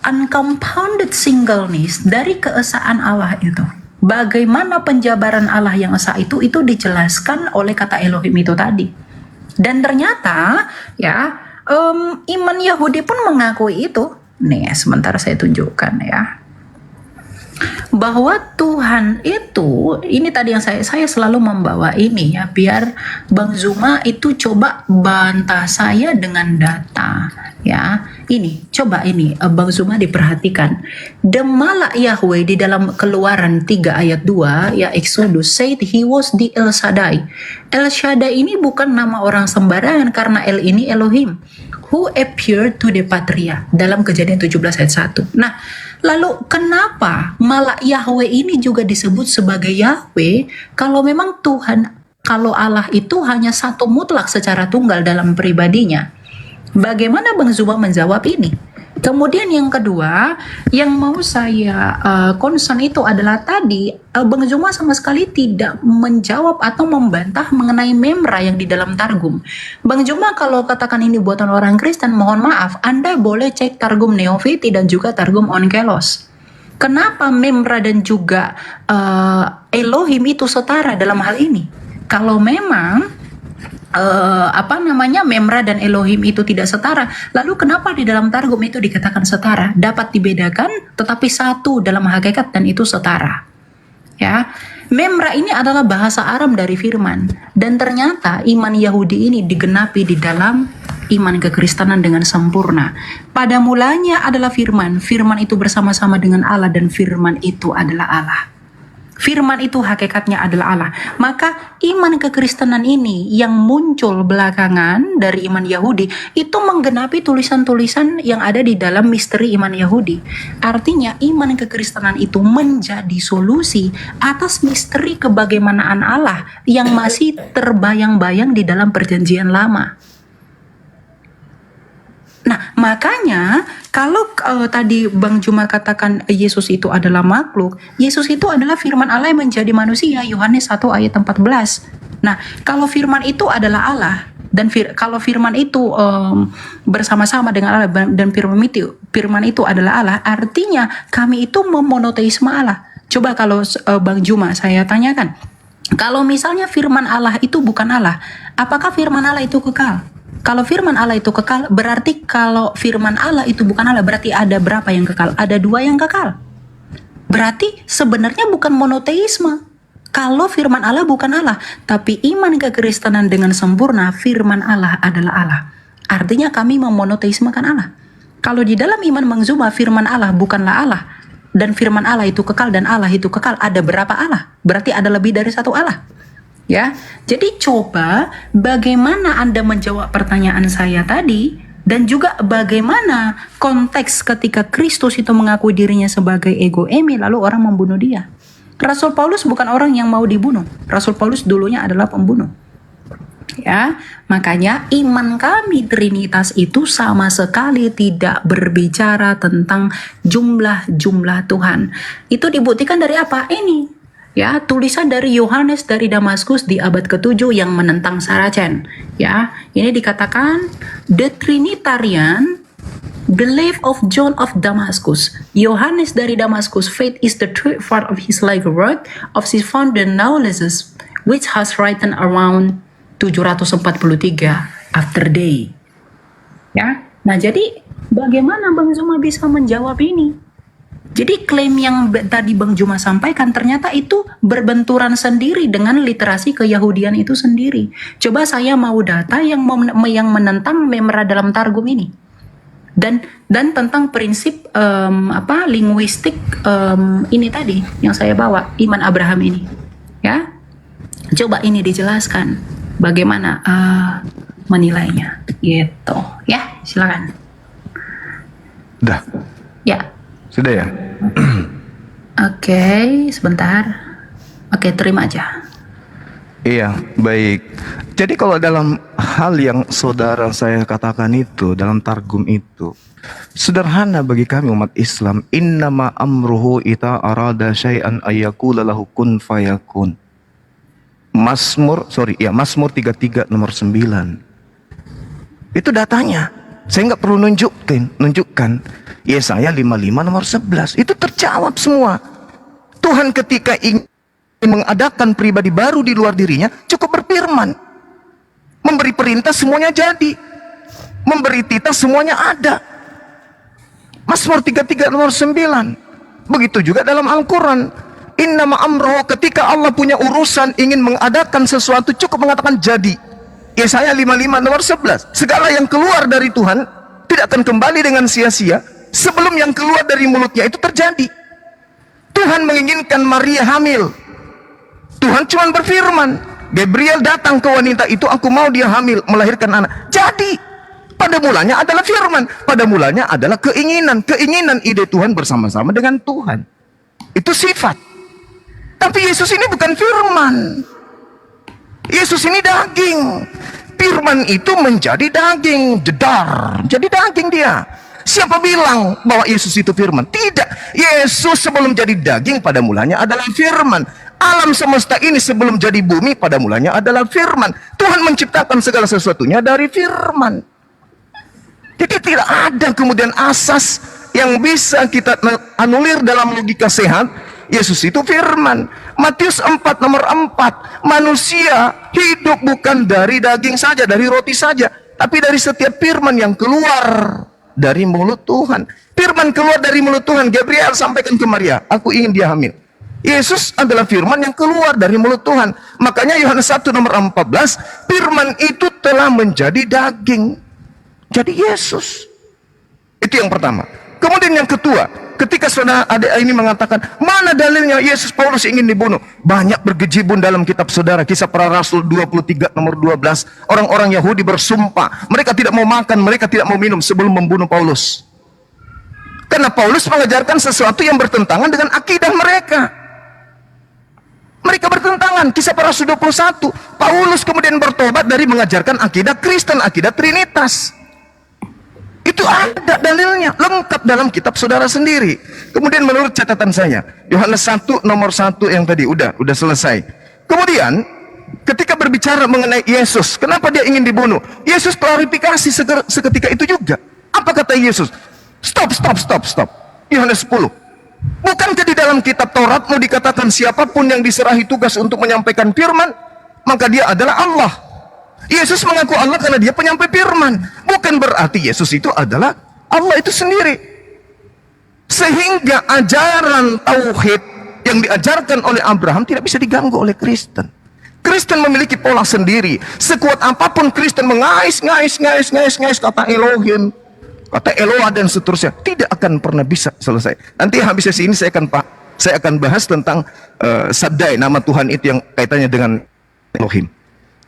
uncompounded singleness dari keesaan Allah itu. Bagaimana penjabaran Allah yang esa itu dijelaskan oleh kata Elohim itu tadi. Dan ternyata ya iman Yahudi pun mengakui itu. Nih, sementara saya tunjukkan ya. Bahwa Tuhan itu, ini tadi yang saya selalu membawa ini ya, biar Bang Zuma itu coba bantah saya dengan data ya. Ini, coba ini Bang Zuma diperhatikan. Demala Yahweh di dalam Keluaran 3 ayat 2 ya, Exodus said he was the El Shaddai. El Shaddai ini bukan nama orang sembarangan, karena El ini Elohim who appeared to the Patria dalam Kejadian 17 ayat 1. Nah, lalu kenapa malah Yahweh ini juga disebut sebagai Yahweh kalau memang Tuhan, kalau Allah itu hanya satu mutlak secara tunggal dalam pribadinya? Bagaimana Bang Zuma menjawab ini? Kemudian yang kedua, yang mau saya concern itu adalah tadi Bang Zuma sama sekali tidak menjawab atau membantah mengenai memra yang di dalam Targum. Bang Zuma kalau katakan ini buatan orang Kristen, mohon maaf, Anda boleh cek Targum Neofiti dan juga Targum Onkelos. Kenapa memra dan juga Elohim itu setara dalam hal ini? Kalau memang memra dan Elohim itu tidak setara, lalu kenapa di dalam Targum itu dikatakan setara? Dapat dibedakan tetapi satu dalam hakikat dan itu setara ya. Memra ini adalah bahasa Aram dari firman, dan ternyata iman Yahudi ini digenapi di dalam iman kekristenan dengan sempurna. Pada mulanya adalah firman, firman itu bersama-sama dengan Allah dan firman itu adalah Allah. Firman itu hakikatnya adalah Allah. Maka iman kekristenan ini yang muncul belakangan dari iman Yahudi itu menggenapi tulisan-tulisan yang ada di dalam misteri iman Yahudi. Artinya iman kekristenan itu menjadi solusi atas misteri kebagaimanaan Allah yang masih terbayang-bayang di dalam perjanjian lama. Nah, makanya kalau tadi Bang Juma katakan Yesus itu adalah makhluk, Yesus itu adalah firman Allah yang menjadi manusia, Yohanes 1 ayat 14. Nah, kalau firman itu adalah Allah, dan kalau firman itu bersama-sama dengan Allah, dan firman itu adalah Allah, artinya kami itu memonoteisme Allah. Coba kalau Bang Juma saya tanyakan, kalau misalnya firman Allah itu bukan Allah, apakah firman Allah itu kekal? Kalau firman Allah itu kekal, berarti kalau firman Allah itu bukan Allah, berarti ada berapa yang kekal? Ada 2 yang kekal. Berarti sebenarnya bukan monoteisme. Kalau firman Allah bukan Allah, tapi iman kekristenan dengan sempurna, firman Allah adalah Allah. Artinya kami memonoteismekan Allah. Kalau di dalam iman Bang Zuma, firman Allah bukanlah Allah, dan firman Allah itu kekal dan Allah itu kekal, ada berapa Allah? Berarti ada lebih dari 1 Allah. Ya, jadi coba bagaimana Anda menjawab pertanyaan saya tadi, dan juga bagaimana konteks ketika Kristus itu mengakui dirinya sebagai ego eimi lalu orang membunuh dia. Rasul Paulus bukan orang yang mau dibunuh. Rasul Paulus dulunya adalah pembunuh. Ya, makanya iman kami Trinitas itu sama sekali tidak berbicara tentang jumlah-jumlah Tuhan. Itu dibuktikan dari apa? Ini. Ya, tulisan dari Yohanes dari Damaskus di abad ke-7 yang menentang Saracen. Ya, ini dikatakan the Trinitarian belief of John of Damascus. Yohanes dari Damaskus, faith is the true part of his like word of his founder Naulesus, which has written around 743 after day. Ya, nah jadi bagaimana Bang Zuma bisa menjawab ini? Jadi klaim yang tadi Bang Juma sampaikan ternyata itu berbenturan sendiri dengan literasi keyahudian itu sendiri. Coba saya mau data yang menentang memra dalam Targum ini. Dan tentang prinsip linguistik ini tadi yang saya bawa, iman Abraham ini. Ya. Coba ini dijelaskan bagaimana menilainya gitu. Ya, silakan. Dah. Ya. Sudah ya? Oke, sebentar. Oke, terima aja. Iya, baik. Jadi kalau dalam hal yang saudara saya katakan itu, dalam Targum itu, sederhana bagi kami umat Islam. Innama amruhu ita arada syai'an ayyakula lahu kun fayakun. Mazmur 33 nomor 9. Itu datanya. Saya nggak perlu nunjukkan. Yesaya 55 nomor 11. Itu terjawab semua. Tuhan ketika ingin mengadakan pribadi baru di luar dirinya, cukup berfirman. Memberi perintah semuanya jadi. Memberi titah semuanya ada. Mazmur 33 nomor 9. Begitu juga dalam Al-Quran. Innama amroh, ketika Allah punya urusan ingin mengadakan sesuatu, cukup mengatakan jadi. Yesaya 55 nomor 11. Segala yang keluar dari Tuhan tidak akan kembali dengan sia-sia sebelum yang keluar dari mulutnya itu terjadi. Tuhan menginginkan Maria hamil. Tuhan cuma berfirman. Gabriel datang ke wanita itu, aku mau dia hamil, melahirkan anak. Jadi, pada mulanya adalah firman. Pada mulanya adalah keinginan. Keinginan ide Tuhan bersama-sama dengan Tuhan. Itu sifat. Tapi Yesus ini bukan firman. Yesus ini daging. Firman itu menjadi daging, jedar, jadi daging dia. Siapa bilang bahwa Yesus itu firman? Tidak. Yesus sebelum jadi daging pada mulanya adalah firman. Alam semesta ini sebelum jadi bumi pada mulanya adalah firman. Tuhan menciptakan segala sesuatunya dari firman. Jadi tidak ada kemudian asas yang bisa kita anulir dalam logika sehat. Yesus itu firman. Matius 4 nomor 4. Manusia hidup bukan dari daging saja, dari roti saja, tapi dari setiap firman yang keluar dari mulut Tuhan. Firman keluar dari mulut Tuhan. Gabriel sampaikan ke Maria, aku ingin dia hamil. Yesus adalah firman yang keluar dari mulut Tuhan. Makanya Yohanes 1 nomor 14, firman itu telah menjadi daging. Jadi Yesus. Itu yang pertama. Kemudian yang kedua, ketika saudara adik ini mengatakan, mana dalilnya Yesus Paulus ingin dibunuh? Banyak bergejibun dalam kitab saudara. Kisah Para Rasul 23 nomor 12. Orang-orang Yahudi bersumpah. Mereka tidak mau makan, mereka tidak mau minum sebelum membunuh Paulus. Karena Paulus mengajarkan sesuatu yang bertentangan dengan akidah mereka. Mereka bertentangan. Kisah Para Rasul 21. Paulus kemudian bertobat dari mengajarkan akidah Kristen, akidah Trinitas. Itu ada dalilnya, lengkap dalam kitab saudara sendiri. Kemudian menurut catatan saya, Yohanes 1 nomor 1 yang tadi udah selesai. Kemudian ketika berbicara mengenai Yesus, kenapa dia ingin dibunuh? Yesus klarifikasi seketika itu juga. Apa kata Yesus? Stop. Yohanes 10. Bukankah di dalam kitab Taurat mau dikatakan siapapun yang diserahi tugas untuk menyampaikan firman, maka dia adalah Allah. Yesus mengaku Allah karena dia penyampai firman. Bukan berarti Yesus itu adalah Allah itu sendiri. Sehingga ajaran tauhid yang diajarkan oleh Abraham tidak bisa diganggu oleh Kristen. Kristen memiliki pola sendiri. Sekuat apapun Kristen mengais kata Elohim, kata Eloah dan seterusnya, tidak akan pernah bisa selesai. Nanti habis sesi ini saya akan bahas tentang Sabdai, nama Tuhan itu yang kaitannya dengan Elohim.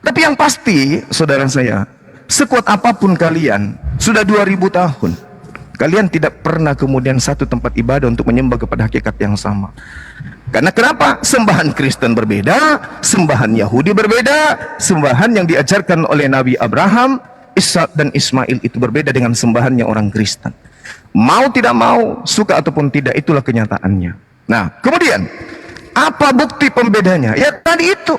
Tapi yang pasti, saudara saya, sekuat apapun kalian, sudah 2000 tahun, kalian tidak pernah kemudian satu tempat ibadah untuk menyembah kepada hakikat yang sama. Karena kenapa? Sembahan Kristen berbeda, sembahan Yahudi berbeda, sembahan yang diajarkan oleh Nabi Abraham, Ishak dan Ismail itu berbeda dengan sembahannya orang Kristen. Mau tidak mau, suka ataupun tidak, itulah kenyataannya. Nah, kemudian, apa bukti pembedanya? Ya tadi itu.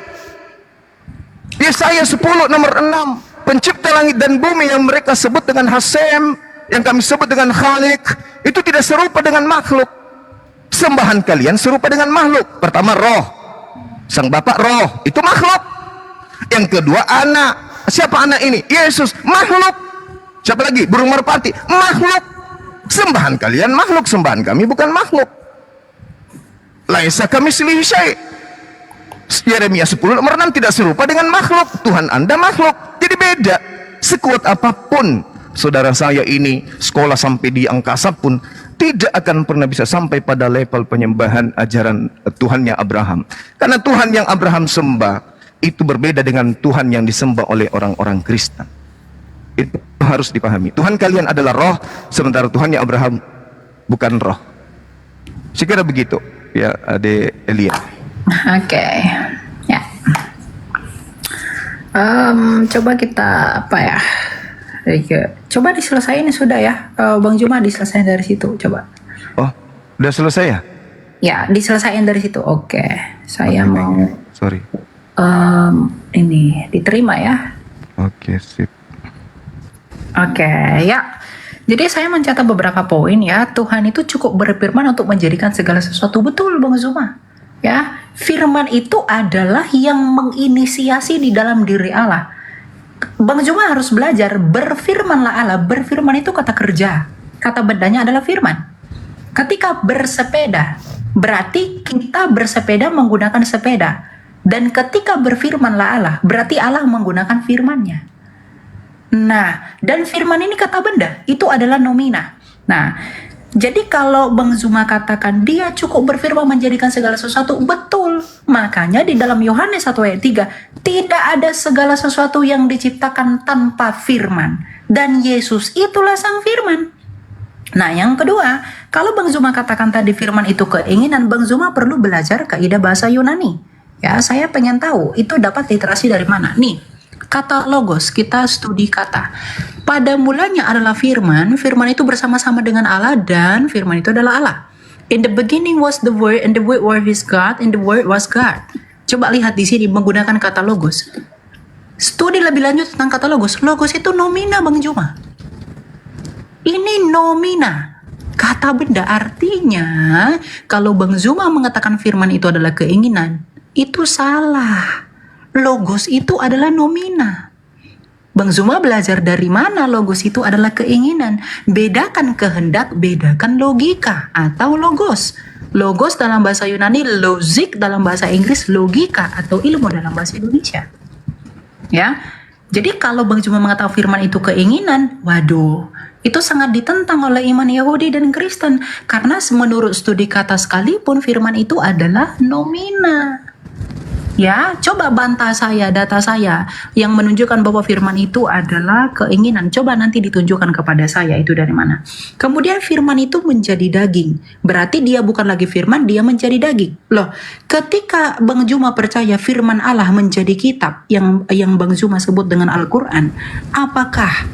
Yesaya 10 nomor 6, pencipta langit dan bumi yang mereka sebut dengan Hasem, yang kami sebut dengan Khalik, itu tidak serupa dengan makhluk. Sembahan kalian serupa dengan makhluk. Pertama roh, sang bapak roh, itu makhluk. Yang kedua anak. Siapa anak ini? Yesus, makhluk. Siapa lagi? Burung merpati, makhluk. Sembahan kalian makhluk, sembahan kami bukan makhluk. Laisa kamitslihi syai'. Yeremia 10 nomor 6, tidak serupa dengan makhluk. Tuhan Anda makhluk, jadi beda. Sekuat apapun saudara saya ini sekolah sampai di angkasa pun tidak akan pernah bisa sampai pada level penyembahan ajaran Tuhannya Abraham. Karena Tuhan yang Abraham sembah itu berbeda dengan Tuhan yang disembah oleh orang-orang Kristen. Itu harus dipahami. Tuhan kalian adalah roh, sementara Tuhannya Abraham bukan roh. Saya kira begitu ya, Ade Elia. Oke, ya. Coba kita apa ya? Coba diselesain sudah ya, Bang Juma diselesain dari situ, coba. Oh, udah selesai ya? Ya, diselesain dari situ. Oke, saya mau. Sorry. Ini diterima ya. Oke, sip. Oke, ya. Jadi saya mencatat beberapa poin ya. Tuhan itu cukup berfirman untuk menjadikan segala sesuatu, betul Bang Zuma. Ya, firman itu adalah yang menginisiasi di dalam diri Allah. Bang Zuma harus belajar, berfirmanlah Allah. Berfirman itu kata kerja. Kata bedanya adalah firman. Ketika bersepeda, berarti kita bersepeda menggunakan sepeda. Dan ketika berfirmanlah Allah, berarti Allah menggunakan firman-Nya. Nah, dan firman ini kata benda, itu adalah nomina. Nah, jadi kalau Bang Zuma katakan dia cukup berfirman menjadikan segala sesuatu, betul. Makanya di dalam Yohanes 1 ayat 3, tidak ada segala sesuatu yang diciptakan tanpa firman. Dan Yesus itulah sang firman. Nah, yang kedua, kalau Bang Zuma katakan tadi firman itu keinginan, Bang Zuma perlu belajar kaidah bahasa Yunani. Ya, saya pengen tahu itu dapat literasi dari mana. Nih, kata logos, kita studi kata. Pada mulanya adalah firman, firman itu bersama-sama dengan Allah dan firman itu adalah Allah. In the beginning was the word and the word was God and the word was God. Coba lihat di sini menggunakan kata logos. Studi lebih lanjut tentang kata logos. Logos itu nomina Bang Juma. Ini nomina. Kata benda, artinya kalau Bang Zuma mengatakan firman itu adalah keinginan, itu salah. Logos itu adalah nomina. Bang Zuma belajar dari mana logos itu adalah keinginan. Bedakan kehendak, bedakan logika atau logos. Logos dalam bahasa Yunani, logic dalam bahasa Inggris, logika atau ilmu dalam bahasa Indonesia. Ya, jadi kalau Bang Zuma mengatakan firman itu keinginan, waduh, itu sangat ditentang oleh iman Yahudi dan Kristen. Karena menurut studi kata sekalipun firman itu adalah nomina. Ya, coba bantah saya, data saya yang menunjukkan bahwa firman itu adalah keinginan. Coba nanti ditunjukkan kepada saya itu dari mana. Kemudian firman itu menjadi daging. Berarti dia bukan lagi firman, dia menjadi daging. Loh, ketika Bang Zuma percaya firman Allah menjadi kitab yang Bang Zuma sebut dengan Al-Quran, apakah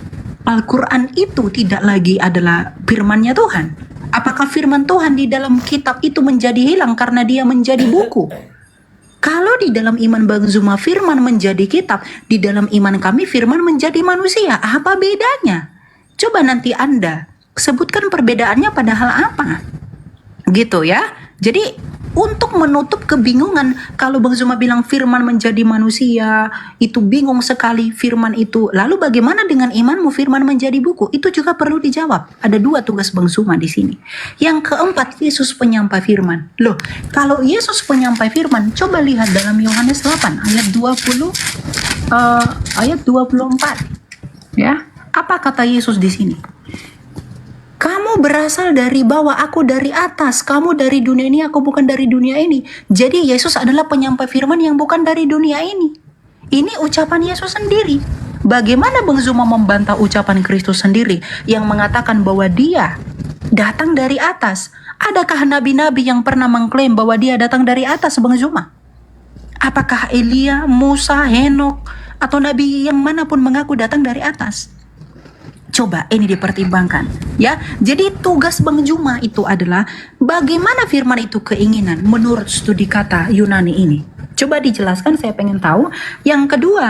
Al-Quran itu tidak lagi adalah firman-Nya Tuhan? Apakah firman Tuhan di dalam kitab itu menjadi hilang karena dia menjadi buku? Kalau di dalam iman Bang Zuma firman menjadi kitab, di dalam iman kami firman menjadi manusia, apa bedanya? Coba nanti Anda sebutkan perbedaannya padahal apa? Gitu ya. Jadi untuk menutup kebingungan, kalau Bang Zuma bilang firman menjadi manusia, itu bingung sekali firman itu. Lalu bagaimana dengan imanmu firman menjadi buku? Itu juga perlu dijawab. Ada dua tugas Bang Zuma di sini. Yang keempat, Yesus penyampai firman. Loh, kalau Yesus penyampai firman, coba lihat dalam Yohanes 8 ayat 24. Ya, apa kata Yesus di sini? Kamu berasal dari bawah, aku dari atas. Kamu dari dunia ini, aku bukan dari dunia ini. Jadi Yesus adalah penyampai firman yang bukan dari dunia ini. Ini ucapan Yesus sendiri. Bagaimana Bang Zuma membantah ucapan Kristus sendiri yang mengatakan bahwa dia datang dari atas? Adakah nabi-nabi yang pernah mengklaim bahwa dia datang dari atas, Bang Zuma? Apakah Elia, Musa, Henok, atau nabi yang manapun mengaku datang dari atas? Coba ini dipertimbangkan ya. Jadi tugas Bang Zuma itu adalah bagaimana firman itu keinginan menurut studi kata Yunani ini. Coba dijelaskan, saya pengen tahu. Yang kedua,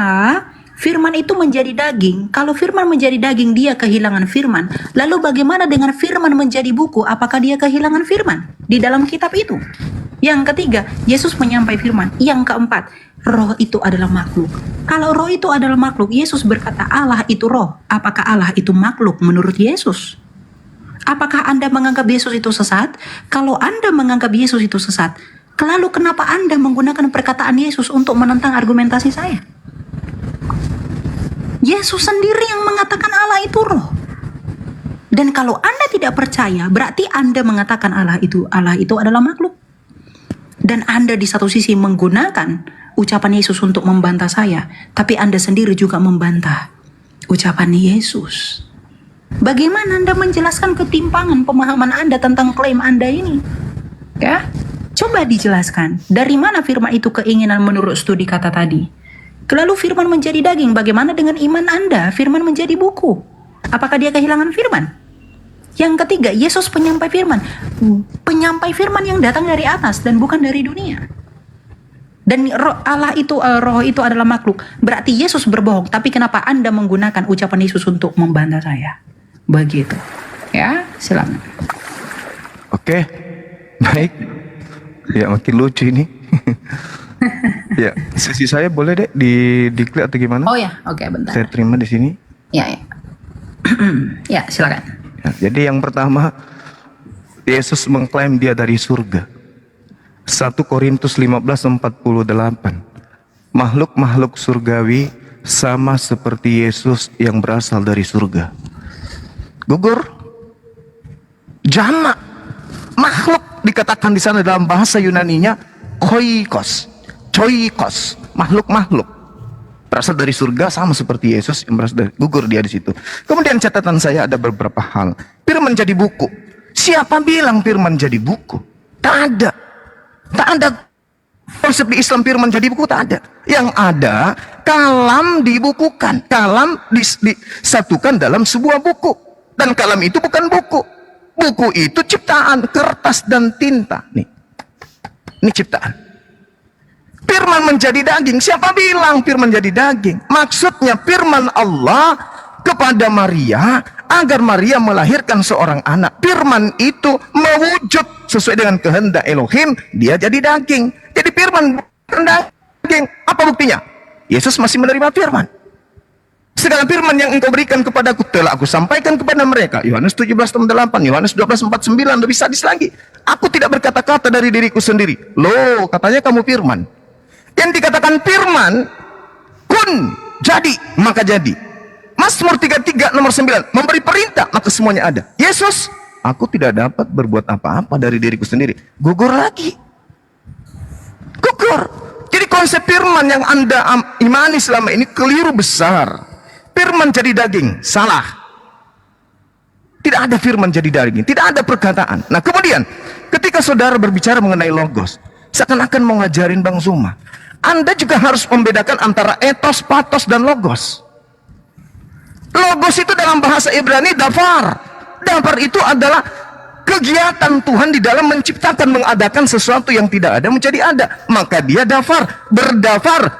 firman itu menjadi daging. Kalau firman menjadi daging, dia kehilangan firman. Lalu bagaimana dengan firman menjadi buku? Apakah dia kehilangan firman di dalam kitab itu? Yang ketiga, Yesus menyampai firman. Yang keempat, roh itu adalah makhluk. Kalau roh itu adalah makhluk, Yesus berkata Allah itu roh. Apakah Allah itu makhluk menurut Yesus? Apakah Anda menganggap Yesus itu sesat? Kalau Anda menganggap Yesus itu sesat, lalu kenapa Anda menggunakan perkataan Yesus untuk menentang argumentasi saya? Yesus sendiri yang mengatakan Allah itu roh. Dan kalau Anda tidak percaya, berarti Anda mengatakan Allah itu adalah makhluk. Dan Anda di satu sisi menggunakan ucapan Yesus untuk membantah saya, tapi Anda sendiri juga membantah ucapan Yesus. Bagaimana Anda menjelaskan ketimpangan pemahaman Anda tentang klaim Anda ini? Ya, coba dijelaskan. Dari mana firman itu keinginan menurut studi kata tadi? Lalu firman menjadi daging, bagaimana dengan iman Anda? Firman menjadi buku. Apakah dia kehilangan firman? Yang ketiga, Yesus penyampai firman. Penyampai firman yang datang dari atas dan bukan dari dunia. Dan roh itu adalah makhluk. Berarti Yesus berbohong. Tapi kenapa Anda menggunakan ucapan Yesus untuk membantah saya? Begitu. Ya, silakan. Oke, baik. Ya, makin lucu ini. Ya, sesi saya boleh deh di-clear atau gimana? Oh ya, oke, bentar. Saya terima di sini. Ya. Ya, silakan. Ya, jadi yang pertama, Yesus mengklaim dia dari surga. 1 Korintus 15:48. Makhluk-makhluk surgawi sama seperti Yesus yang berasal dari surga. Gugur. Jamak. Makhluk dikatakan di sana dalam bahasa Yunaninya koikos. Coikos. Makhluk-makhluk berasal dari surga sama seperti Yesus yang berasal dari, gugur dia di situ. Kemudian catatan saya ada beberapa hal. Firman jadi buku. Siapa bilang firman jadi buku? Tak ada. Tak ada konsep di Islam firman jadi buku, tak ada. Yang ada kalam dibukukan, kalam disatukan dalam sebuah buku. Dan kalam itu bukan buku. Buku itu ciptaan, kertas dan tinta. Nih. Ini ciptaan. Firman menjadi daging. Siapa bilang firman jadi daging? Maksudnya firman Allah kepada Maria agar Maria melahirkan seorang anak. Firman itu mewujud sesuai dengan kehendak Elohim, dia jadi daging. Jadi firman bukan daging. Apa buktinya? Yesus masih menerima firman. Segala firman yang engkau berikan kepadaku telah aku sampaikan kepada mereka. Yohanes 17:8, Yohanes 12:49, lebih sadis lagi. Aku tidak berkata-kata dari diriku sendiri. Loh, katanya kamu firman. Yang dikatakan firman, kun, jadi, maka jadi. Mazmur 33 nomor 9, memberi perintah, maka semuanya ada. Yesus, aku tidak dapat berbuat apa-apa dari diriku sendiri. Gugur lagi. Gugur. Jadi konsep firman yang Anda imani selama ini keliru besar. Firman jadi daging, salah. Tidak ada firman jadi daging, tidak ada perkataan. Nah kemudian, ketika saudara berbicara mengenai logos, seakan-akan mau ngajarin Bang Zuma, Anda juga harus membedakan antara etos, patos, dan logos. Logos itu dalam bahasa Ibrani dafar. Dafar itu adalah kegiatan Tuhan di dalam menciptakan, mengadakan sesuatu yang tidak ada menjadi ada. Maka dia dafar,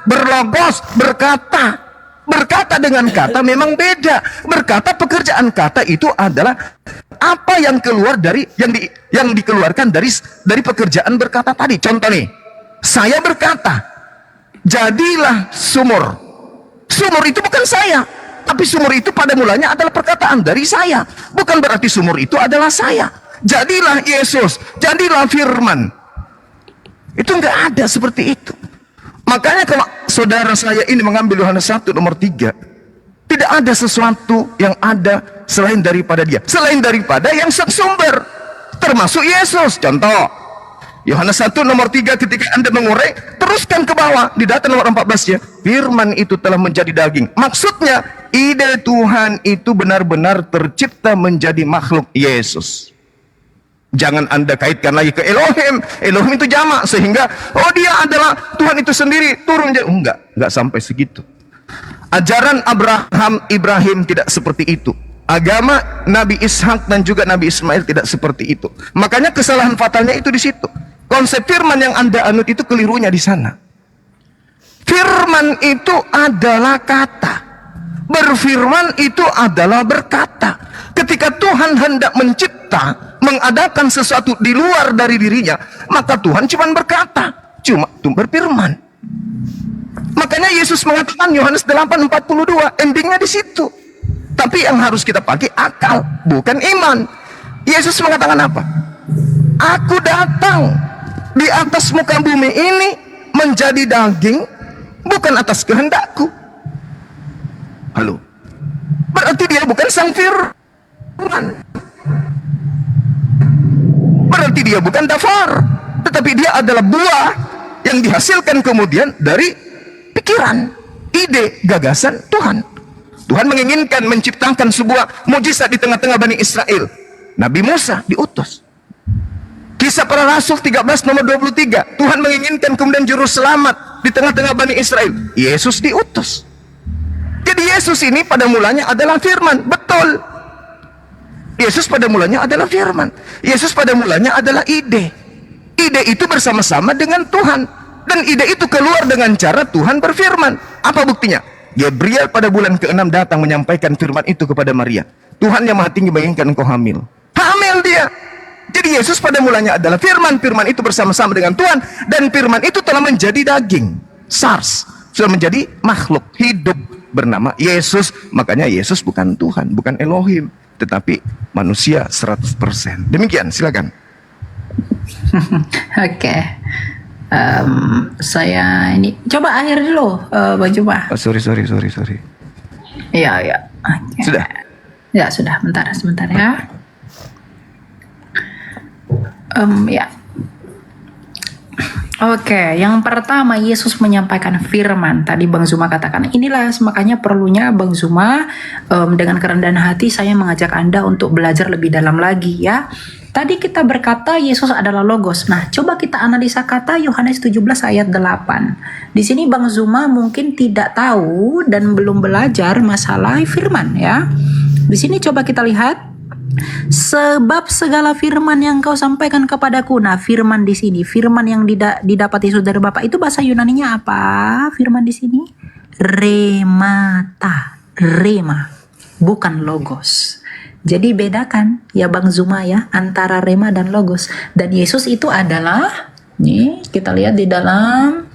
berlogos, berkata. Berkata dengan kata memang beda. Berkata, pekerjaan kata itu adalah apa yang keluar dari yang dikeluarkan dari pekerjaan berkata tadi. Contoh nih, saya berkata, jadilah sumur. Sumur itu bukan saya, tapi sumur itu pada mulanya adalah perkataan dari saya. Bukan berarti sumur itu adalah saya. Jadilah Yesus, jadilah firman. Itu enggak ada seperti itu. Makanya kalau saudara saya ini mengambil Yohanes 1 nomor 3, tidak ada sesuatu yang ada selain daripada dia, selain daripada yang sumber, termasuk Yesus. Contoh, Yohanes 1 nomor 3, ketika Anda mengurai, teruskan ke bawah di data nomor 14 ya. Firman itu telah menjadi daging. Maksudnya, ide Tuhan itu benar-benar tercipta menjadi makhluk Yesus. Jangan Anda kaitkan lagi ke Elohim. Elohim itu jamak, sehingga oh dia adalah Tuhan itu sendiri turun. Enggak sampai segitu. Ajaran Ibrahim tidak seperti itu. Agama Nabi Ishak dan juga Nabi Ismail tidak seperti itu. Makanya kesalahan fatalnya itu di situ. Konsep firman yang Anda anut itu kelirunya di sana. Firman itu adalah kata. Berfirman itu adalah berkata. Ketika Tuhan hendak mencipta, mengadakan sesuatu di luar dari dirinya, maka Tuhan cuma berkata, cuma berfirman. Makanya Yesus mengatakan Yohanes 8:42, endingnya di situ. Tapi yang harus kita pakai akal, bukan iman. Yesus mengatakan apa? Aku datang di atas muka bumi ini menjadi daging, bukan atas kehendakku. Halo, berarti dia bukan sang firman. Berarti dia bukan dafar, tetapi dia adalah buah yang dihasilkan kemudian dari pikiran, ide, gagasan Tuhan. Tuhan menginginkan menciptakan sebuah mujizat di tengah-tengah Bani Israel. Nabi Musa diutus. Kisah Para Rasul 13 nomor 23, Tuhan menginginkan kemudian juru selamat di tengah-tengah Bani Israel. Yesus diutus. Jadi Yesus ini pada mulanya adalah firman, betul. Yesus pada mulanya adalah firman. Yesus pada mulanya adalah ide. Ide itu bersama-sama dengan Tuhan. Dan ide itu keluar dengan cara Tuhan berfirman. Apa buktinya? Gabriel pada bulan ke-6 datang menyampaikan firman itu kepada Maria. Tuhan yang Maha Tinggi menginginkan engkau hamil. Hamil dia. Jadi Yesus pada mulanya adalah firman. Firman itu bersama-sama dengan Tuhan. Dan firman itu telah menjadi daging. SARS. Sudah menjadi makhluk hidup bernama Yesus. Makanya Yesus bukan Tuhan, bukan Elohim, tetapi manusia 100%. Demikian, silakan. Oke. Saya ini coba akhir dulu, Bang Juma. Oh, sorry. Iya. Okay. Sudah? Ya, sudah. Sebentar ya. Ya. Oke, yang pertama Yesus menyampaikan firman. Tadi Bang Zuma katakan, inilah makanya perlunya Bang Zuma dengan kerendahan hati saya mengajak Anda untuk belajar lebih dalam lagi ya. Tadi kita berkata Yesus adalah Logos. Nah, coba kita analisa kata Yohanes 17 ayat 8. Di sini Bang Zuma mungkin tidak tahu dan belum belajar masalah firman ya. Di sini coba kita lihat. Sebab segala firman yang kau sampaikan kepadaku. Nah, firman di sini, firman yang didapat Yesus dari Bapa itu bahasa Yunaninya apa? Firman di sini remata, rema, bukan logos. Jadi bedakan ya Bang Zuma ya antara rema dan logos. Dan Yesus itu adalah, nih kita lihat di dalam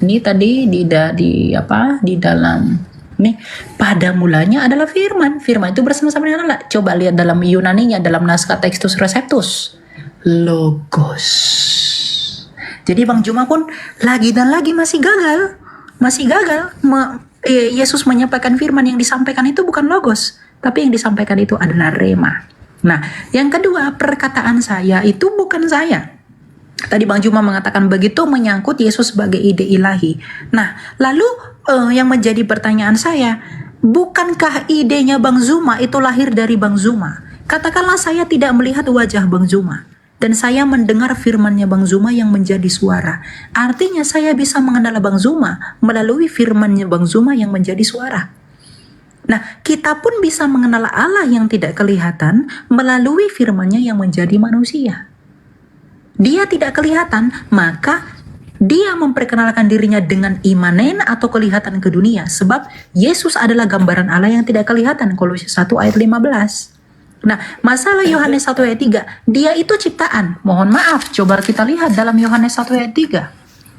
ini tadi di dalam nih, pada mulanya adalah firman. Firman itu bersama-sama dengan Allah. Coba lihat dalam Yunaninya, dalam naskah Textus Receptus, logos. Jadi Bang Juma pun lagi dan lagi masih gagal. Yesus menyampaikan firman, yang disampaikan itu bukan logos, tapi yang disampaikan itu adalah rema. Nah, yang kedua, perkataan saya itu bukan saya. Tadi Bang Juma mengatakan begitu menyangkut Yesus sebagai ide ilahi. Nah, lalu yang menjadi pertanyaan saya, bukankah idenya Bang Zuma itu lahir dari Bang Zuma? Katakanlah saya tidak melihat wajah Bang Zuma, dan saya mendengar firmannya Bang Zuma yang menjadi suara. Artinya saya bisa mengenal Bang Zuma melalui firmannya Bang Zuma yang menjadi suara. Nah, kita pun bisa mengenal Allah yang tidak kelihatan melalui firman-Nya yang menjadi manusia. Dia tidak kelihatan, maka dia memperkenalkan dirinya dengan imanen atau kelihatan ke dunia. Sebab Yesus adalah gambaran Allah yang tidak kelihatan. Kolose 1 ayat 15. Nah, masalah Yohanes 1 ayat 3, dia itu ciptaan. Mohon maaf, coba kita lihat dalam Yohanes 1 ayat 3.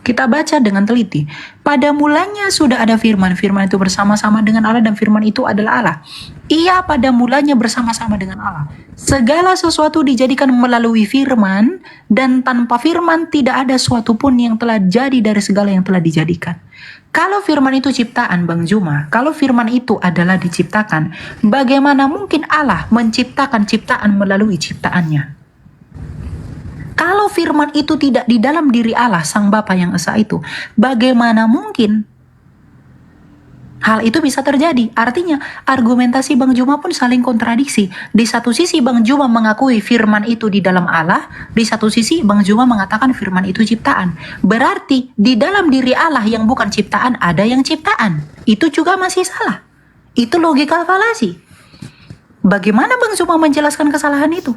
Kita baca dengan teliti. Pada mulanya sudah ada firman. Firman itu bersama-sama dengan Allah dan firman itu adalah Allah. Ia pada mulanya bersama-sama dengan Allah. Segala sesuatu dijadikan melalui firman, dan tanpa firman tidak ada suatu pun yang telah jadi dari segala yang telah dijadikan. Kalau firman itu ciptaan, Bang Juma, kalau firman itu adalah diciptakan, bagaimana mungkin Allah menciptakan ciptaan melalui ciptaannya? Kalau firman itu tidak di dalam diri Allah, Sang Bapa yang Esa itu, bagaimana mungkin hal itu bisa terjadi? Artinya, argumentasi Bang Juma pun saling kontradiksi. Di satu sisi Bang Juma mengakui firman itu di dalam Allah, di satu sisi Bang Juma mengatakan firman itu ciptaan. Berarti di dalam diri Allah yang bukan ciptaan ada yang ciptaan. Itu juga masih salah. Itu logika falasi. Bagaimana Bang Juma menjelaskan kesalahan itu?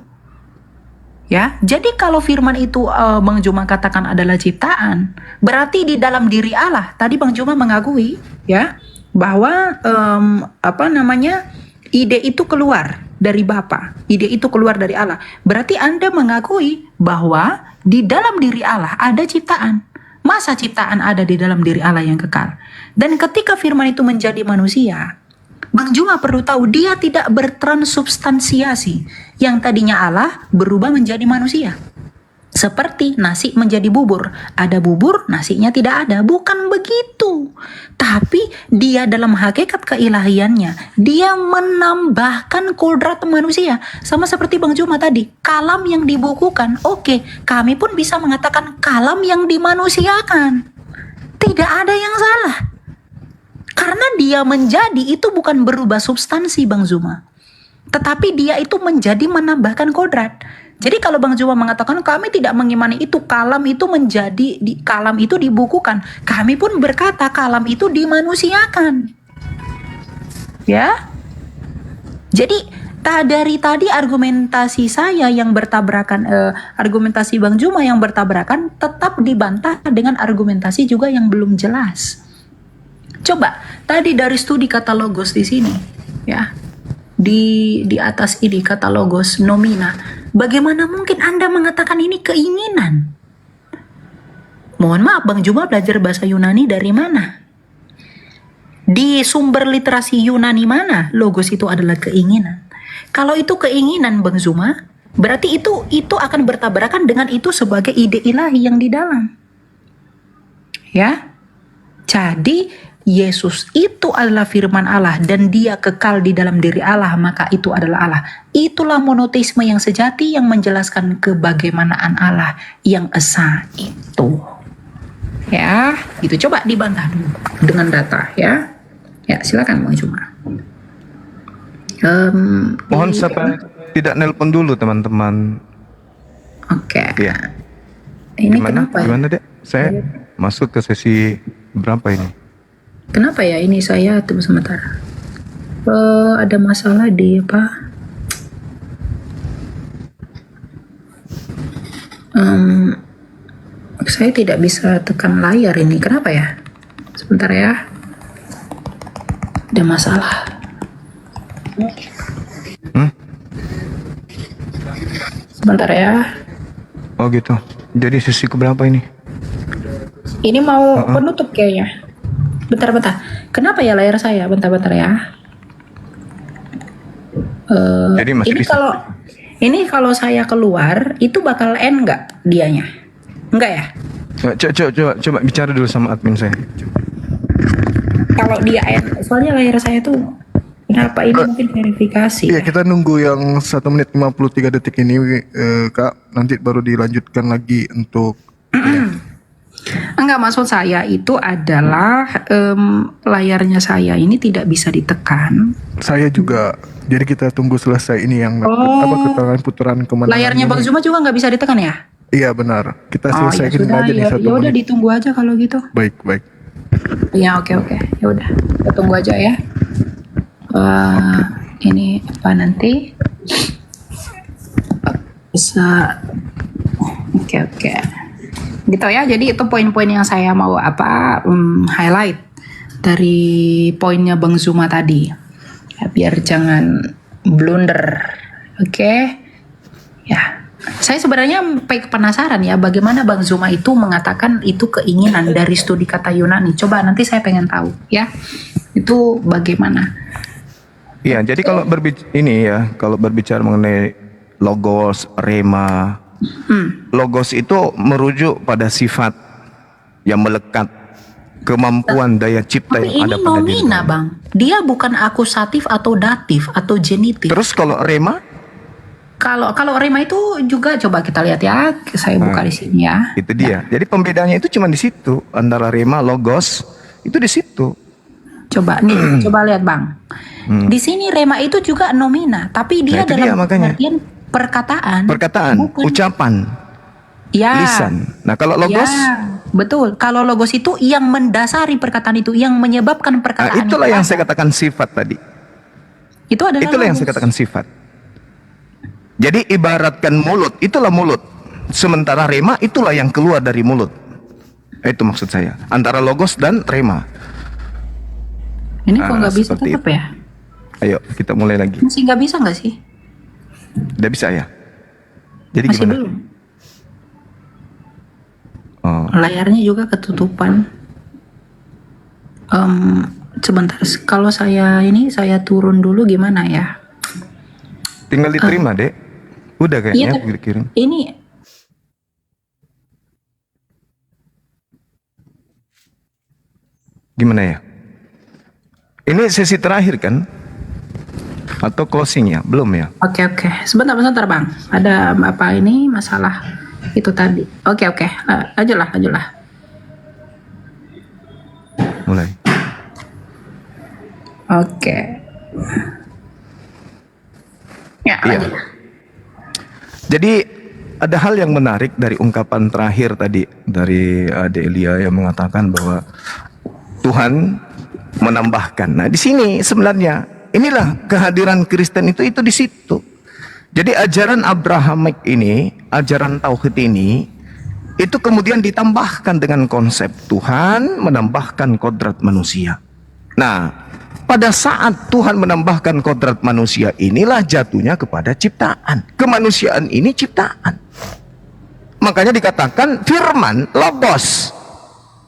Ya, jadi kalau firman itu Bang Juma katakan adalah ciptaan, berarti di dalam diri Allah. Tadi Bang Juma mengakui, ya, bahwa ide itu keluar dari Bapa, ide itu keluar dari Allah. Berarti Anda mengakui bahwa di dalam diri Allah ada ciptaan. Masa ciptaan ada di dalam diri Allah yang kekal? Dan ketika firman itu menjadi manusia, Bang Juma perlu tahu dia tidak bertransubstansiasi. Yang tadinya Allah berubah menjadi manusia. Seperti nasi menjadi bubur. Ada bubur, nasinya tidak ada. Bukan begitu. Tapi dia dalam hakikat keilahiannya, dia menambahkan kodrat manusia. Sama seperti Bang Juma tadi, kalam yang dibukukan. Oke, kami pun bisa mengatakan kalam yang dimanusiakan. Tidak ada yang salah. Karena dia menjadi itu bukan berubah substansi Bang Zuma. Tetapi dia itu menjadi menambahkan kodrat. Jadi kalau Bang Zuma mengatakan kami tidak mengimani itu, kalam itu menjadi, kalam itu dibukukan. Kami pun berkata kalam itu dimanusiakan. Ya. Jadi dari tadi argumentasi saya yang bertabrakan, argumentasi Bang Zuma yang bertabrakan tetap dibantah dengan argumentasi juga yang belum jelas. Coba tadi dari studi kata logos di sini, ya, di atas ini kata logos nomina. Bagaimana mungkin Anda mengatakan ini keinginan? Mohon maaf, Bang Juma belajar bahasa Yunani dari mana? Di sumber literasi Yunani mana logos itu adalah keinginan? Kalau itu keinginan, Bang Zuma, berarti itu akan bertabrakan dengan itu sebagai ide ilahi yang di dalam. Ya. Jadi Yesus itu adalah firman Allah dan dia kekal di dalam diri Allah, maka itu adalah Allah. Itulah monoteisme yang sejati yang menjelaskan kebagaimanaan Allah yang esa itu. Ya, gitu. Coba dibantah dulu dengan data, ya. Ya, silakan Bang Juma. Mohon siapa tidak nelpon dulu teman-teman. Oke. Ya. Ini Gimana? kenapa ya? Gimana Dek? Saya masuk ke sesi berapa ini? Kenapa ya ini saya tunggu sebentar. Ada masalah di apa? Saya tidak bisa tekan layar ini. Kenapa ya? Sebentar ya. Ada masalah. Sebentar ya. Oh gitu. Jadi sesi keberapa ini? Ini mau penutup kayaknya. Bentar. Kenapa ya layar saya? Bentar ya. Jadi masih Ini kalau saya keluar itu bakal end nggak dianya? Enggak ya? Coba bicara dulu sama admin saya. Kalau dia end, soalnya layar saya tuh kenapa ini mungkin verifikasi? Iya, kita nunggu yang 1 menit 53 detik ini, Kak. Nanti baru dilanjutkan lagi untuk Enggak, maksud saya itu adalah layarnya saya ini tidak bisa ditekan. saya juga. Jadi kita tunggu selesai ini yang keterangan putaran kemenangan. Layarnya Bang Zuma juga nggak bisa ditekan ya? Iya benar. Kita Oh ya selesaikan sudah, aja nih 1 ya udah menit. ditunggu aja kalau gitu. Baik. Ya oke. Ya udah, kita tunggu aja ya. Ini apa nanti bisa. Oke. Gitu ya. Jadi itu poin-poin yang saya mau highlight dari poinnya Bang Zuma tadi. Ya, biar jangan blunder. Oke. Ya. Saya sebenarnya penasaran ya bagaimana Bang Zuma itu mengatakan itu keinginan dari studi kata Yunani. Coba nanti saya pengen tahu ya. Itu bagaimana? Iya, jadi kalau berbicara mengenai logos, rema, logos itu merujuk pada sifat yang melekat, kemampuan daya cipta Tapi yang ini ada pada diri. nomina Bang. Dia bukan akusatif atau datif atau genitif. Terus kalau rema, Kalau rema itu juga coba kita lihat ya. Saya buka di sini ya. itu dia. Jadi pembedanya itu cuma di situ antara rema, logos itu di situ. Coba nih, coba lihat Bang. Di sini rema itu juga nomina, tapi dia itu dalam dia, makanya. pengertian perkataan. Perkataan, bukan. ucapan, Ya. lisan. Nah kalau logos, Ya, betul. Kalau logos itu yang mendasari perkataan itu, yang menyebabkan perkataan itulah itu yang ada. saya katakan sifat tadi. Itu adalah Itulah yang logos. saya katakan sifat. Jadi ibaratkan mulut, itulah mulut. Sementara rema itulah yang keluar dari mulut. Itu maksud saya. Antara logos dan rema. Ini kok nggak bisa seperti tetap itu. ya? Ayo kita mulai lagi. Masih nggak bisa nggak sih? Udah bisa ya? Jadi Masih gimana? belum. Oh, Layarnya juga ketutupan. Sebentar. Kalau saya turun dulu gimana ya? tinggal diterima, Dek. Udah Iya, kayaknya kirim. ini Gimana ya? Ini sesi terakhir kan? Atau closing ya? Belum ya? Oke. Sebentar Bang. Ada apa ini masalah itu tadi. Oke. Lanjutlah. Mulai. Oke. Ya, Iya. lanjut. Jadi ada hal yang menarik dari ungkapan terakhir tadi dari Delia yang mengatakan bahwa Tuhan menambahkan. Nah, di sini sebenarnya inilah kehadiran Kristen itu di situ. Jadi ajaran Abrahamik ini, ajaran tauhid ini itu kemudian ditambahkan dengan konsep Tuhan menambahkan kodrat manusia. Nah, pada saat Tuhan menambahkan kodrat manusia inilah jatuhnya kepada ciptaan. Kemanusiaan ini ciptaan. Makanya dikatakan firman, logos,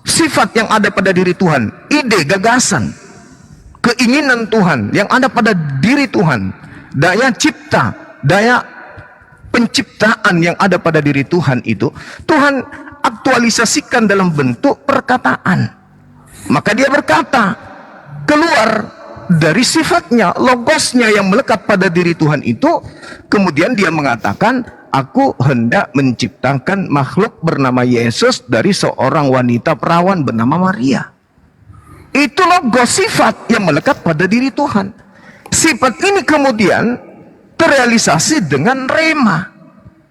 sifat yang ada pada diri Tuhan, ide, gagasan, keinginan Tuhan yang ada pada diri Tuhan, daya cipta, daya penciptaan yang ada pada diri Tuhan itu Tuhan aktualisasikan dalam bentuk perkataan. Maka dia berkata, keluar dari sifatnya, logosnya yang melekat pada diri Tuhan itu, kemudian dia mengatakan, aku hendak menciptakan makhluk bernama Yesus dari seorang wanita perawan bernama Maria. Itu logos, sifat yang melekat pada diri Tuhan. Sifat ini kemudian terrealisasi dengan rema,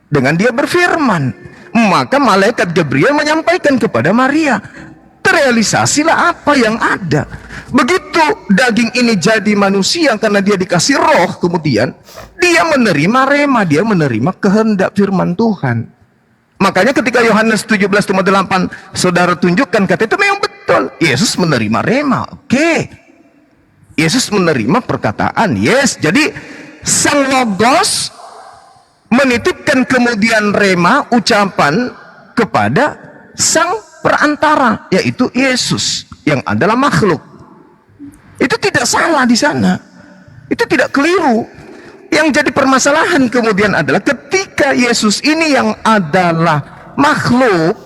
dengan dia berfirman. Maka malaikat Gabriel menyampaikan kepada Maria, terrealisasilah apa yang ada. Begitu daging ini jadi manusia karena dia dikasih roh, kemudian dia menerima rema, dia menerima kehendak firman Tuhan. Makanya ketika Yohanes 17:8 saudara tunjukkan, kata itu memang betul, Yesus menerima rema. Oke, Yesus menerima perkataan. Yes, jadi sang logos menitipkan kemudian rema, ucapan kepada sang perantara, yaitu Yesus yang adalah makhluk. Itu tidak salah di sana, itu tidak keliru. Yang jadi permasalahan kemudian adalah ketika Yesus ini yang adalah makhluk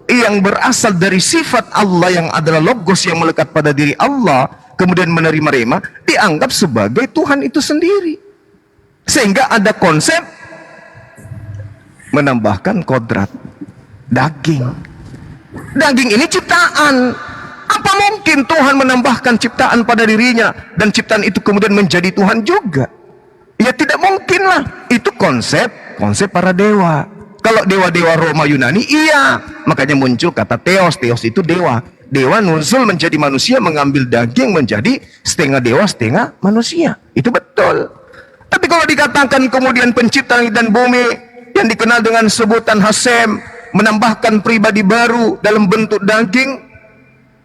yang berasal dari sifat Allah yang adalah logos yang melekat pada diri Allah, kemudian menerima rema, dianggap sebagai Tuhan itu sendiri. Sehingga ada konsep menambahkan kodrat daging. Daging ini ciptaan. Apa mungkin Tuhan menambahkan ciptaan pada dirinya dan ciptaan itu kemudian menjadi Tuhan juga? Ya tidak mungkin lah. Itu konsep para dewa. Kalau dewa-dewa Roma Yunani, iya. Makanya muncul kata Theos. Theos itu dewa. Dewa nuzul menjadi manusia, mengambil daging menjadi setengah dewa, setengah manusia. Itu betul. Tapi kalau dikatakan kemudian pencipta langit dan bumi yang dikenal dengan sebutan Hasem, menambahkan pribadi baru dalam bentuk daging,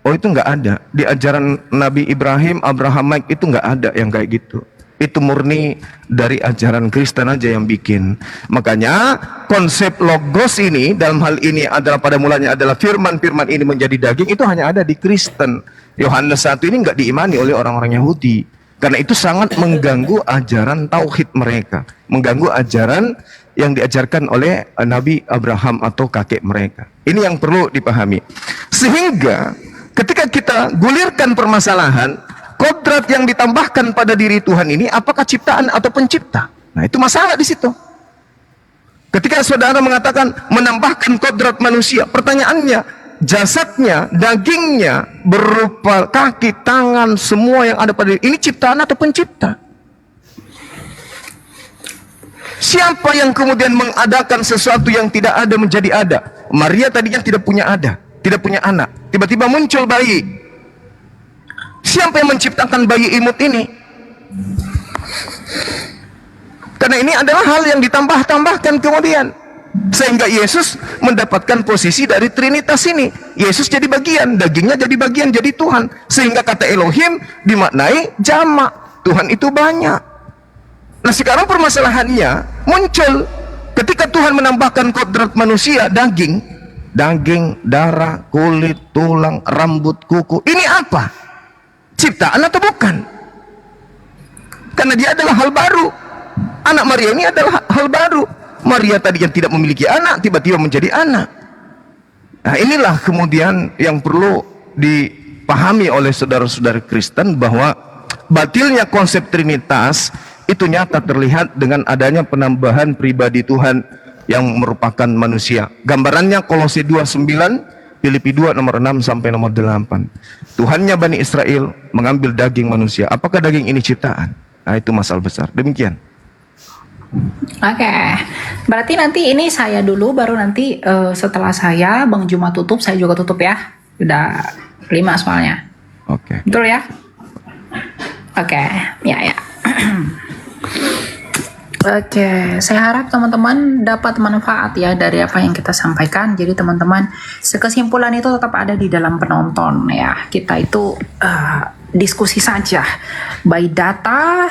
oh itu nggak ada. Di ajaran Nabi Ibrahim, Abrahamaik itu nggak ada yang kayak gitu. Itu murni dari ajaran Kristen aja yang bikin. Makanya konsep logos ini dalam hal ini adalah pada mulanya adalah firman ini menjadi daging, itu hanya ada di Kristen. Yohanes 1 ini nggak diimani oleh orang-orang Yahudi, karena itu sangat mengganggu ajaran tauhid mereka, mengganggu ajaran yang diajarkan oleh Nabi Abraham atau kakek mereka. Ini yang perlu dipahami. Sehingga ketika kita gulirkan permasalahan kodrat yang ditambahkan pada diri Tuhan ini, apakah ciptaan atau pencipta? Nah, itu masalah di situ. Ketika saudara mengatakan menambahkan kodrat manusia, pertanyaannya, jasadnya, dagingnya, berupa kaki, tangan, semua yang ada pada diri, ini ciptaan atau pencipta? Siapa yang kemudian mengadakan sesuatu yang tidak ada menjadi ada? Maria tadinya tidak punya anak, tiba-tiba muncul bayi. Siapa yang menciptakan bayi imut ini? Karena ini adalah hal yang ditambah-tambahkan kemudian, sehingga Yesus mendapatkan posisi dari Trinitas ini. Yesus jadi bagian, dagingnya jadi bagian, jadi Tuhan. Sehingga kata Elohim dimaknai jamak, Tuhan itu banyak. Nah sekarang permasalahannya muncul ketika Tuhan menambahkan kodrat manusia, daging, darah, kulit, tulang, rambut, kuku. Ini apa? Ciptaan atau bukan? Karena dia adalah hal baru. Anak Maria ini adalah hal baru. Maria tadi yang tidak memiliki anak, tiba-tiba menjadi anak. Nah inilah kemudian yang perlu dipahami oleh saudara-saudara Kristen, bahwa batilnya konsep Trinitas itu nyata terlihat dengan adanya penambahan pribadi Tuhan yang merupakan manusia. Gambarannya Kolose 2:9, Filipi 2 nomor 6 sampai nomor 8. Tuhannya Bani Israel mengambil daging manusia. Apakah daging ini ciptaan? Nah itu masalah besar. Demikian. Oke, berarti nanti ini saya dulu, baru nanti setelah saya Bang Juma tutup, saya juga tutup ya. Udah 5 soalnya. Oke. Betul ya? Oke, ya. Oke, saya harap teman-teman dapat manfaat ya dari apa yang kita sampaikan. Jadi teman-teman, kesimpulan itu tetap ada di dalam penonton ya. Kita itu diskusi saja by data,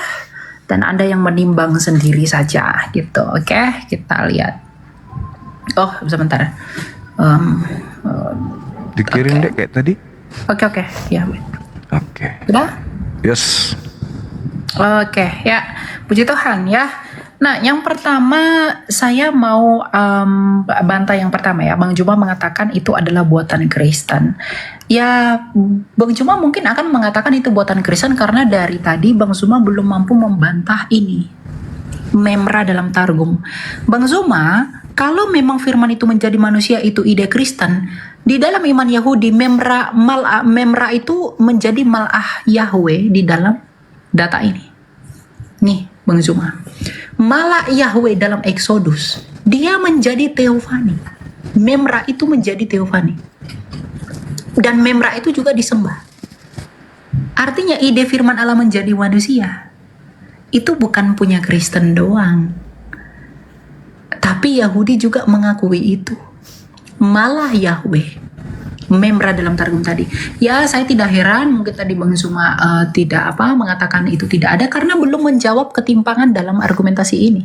dan Anda yang menimbang sendiri saja gitu. Oke, kita lihat. Oh, sebentar. Dikirim deh kayak tadi. Oke. Ya. Oke. Sudah? Yes. Oke, ya. Puji Tuhan ya. Nah, yang pertama saya mau bantah yang pertama ya. Bang Juma mengatakan itu adalah buatan Kristen. Ya, Bang Juma mungkin akan mengatakan itu buatan Kristen karena dari tadi Bang Juma belum mampu membantah ini. Memra dalam Targum. Bang Zuma, kalau memang firman itu menjadi manusia itu ide Kristen, di dalam iman Yahudi memra itu menjadi mal'ah Yahweh di dalam data ini. Nih, Bang Zuma. Malak Yahweh dalam Exodus, dia menjadi teofani. Memra itu menjadi teofani. Dan memra itu juga disembah. Artinya ide firman Allah menjadi manusia itu bukan punya Kristen doang. Tapi Yahudi juga mengakui itu. Malah Yahweh. Memra dalam Targum tadi. Ya, saya tidak heran mungkin tadi Bang Zuma tidak mengatakan itu tidak ada karena belum menjawab ketimpangan dalam argumentasi ini.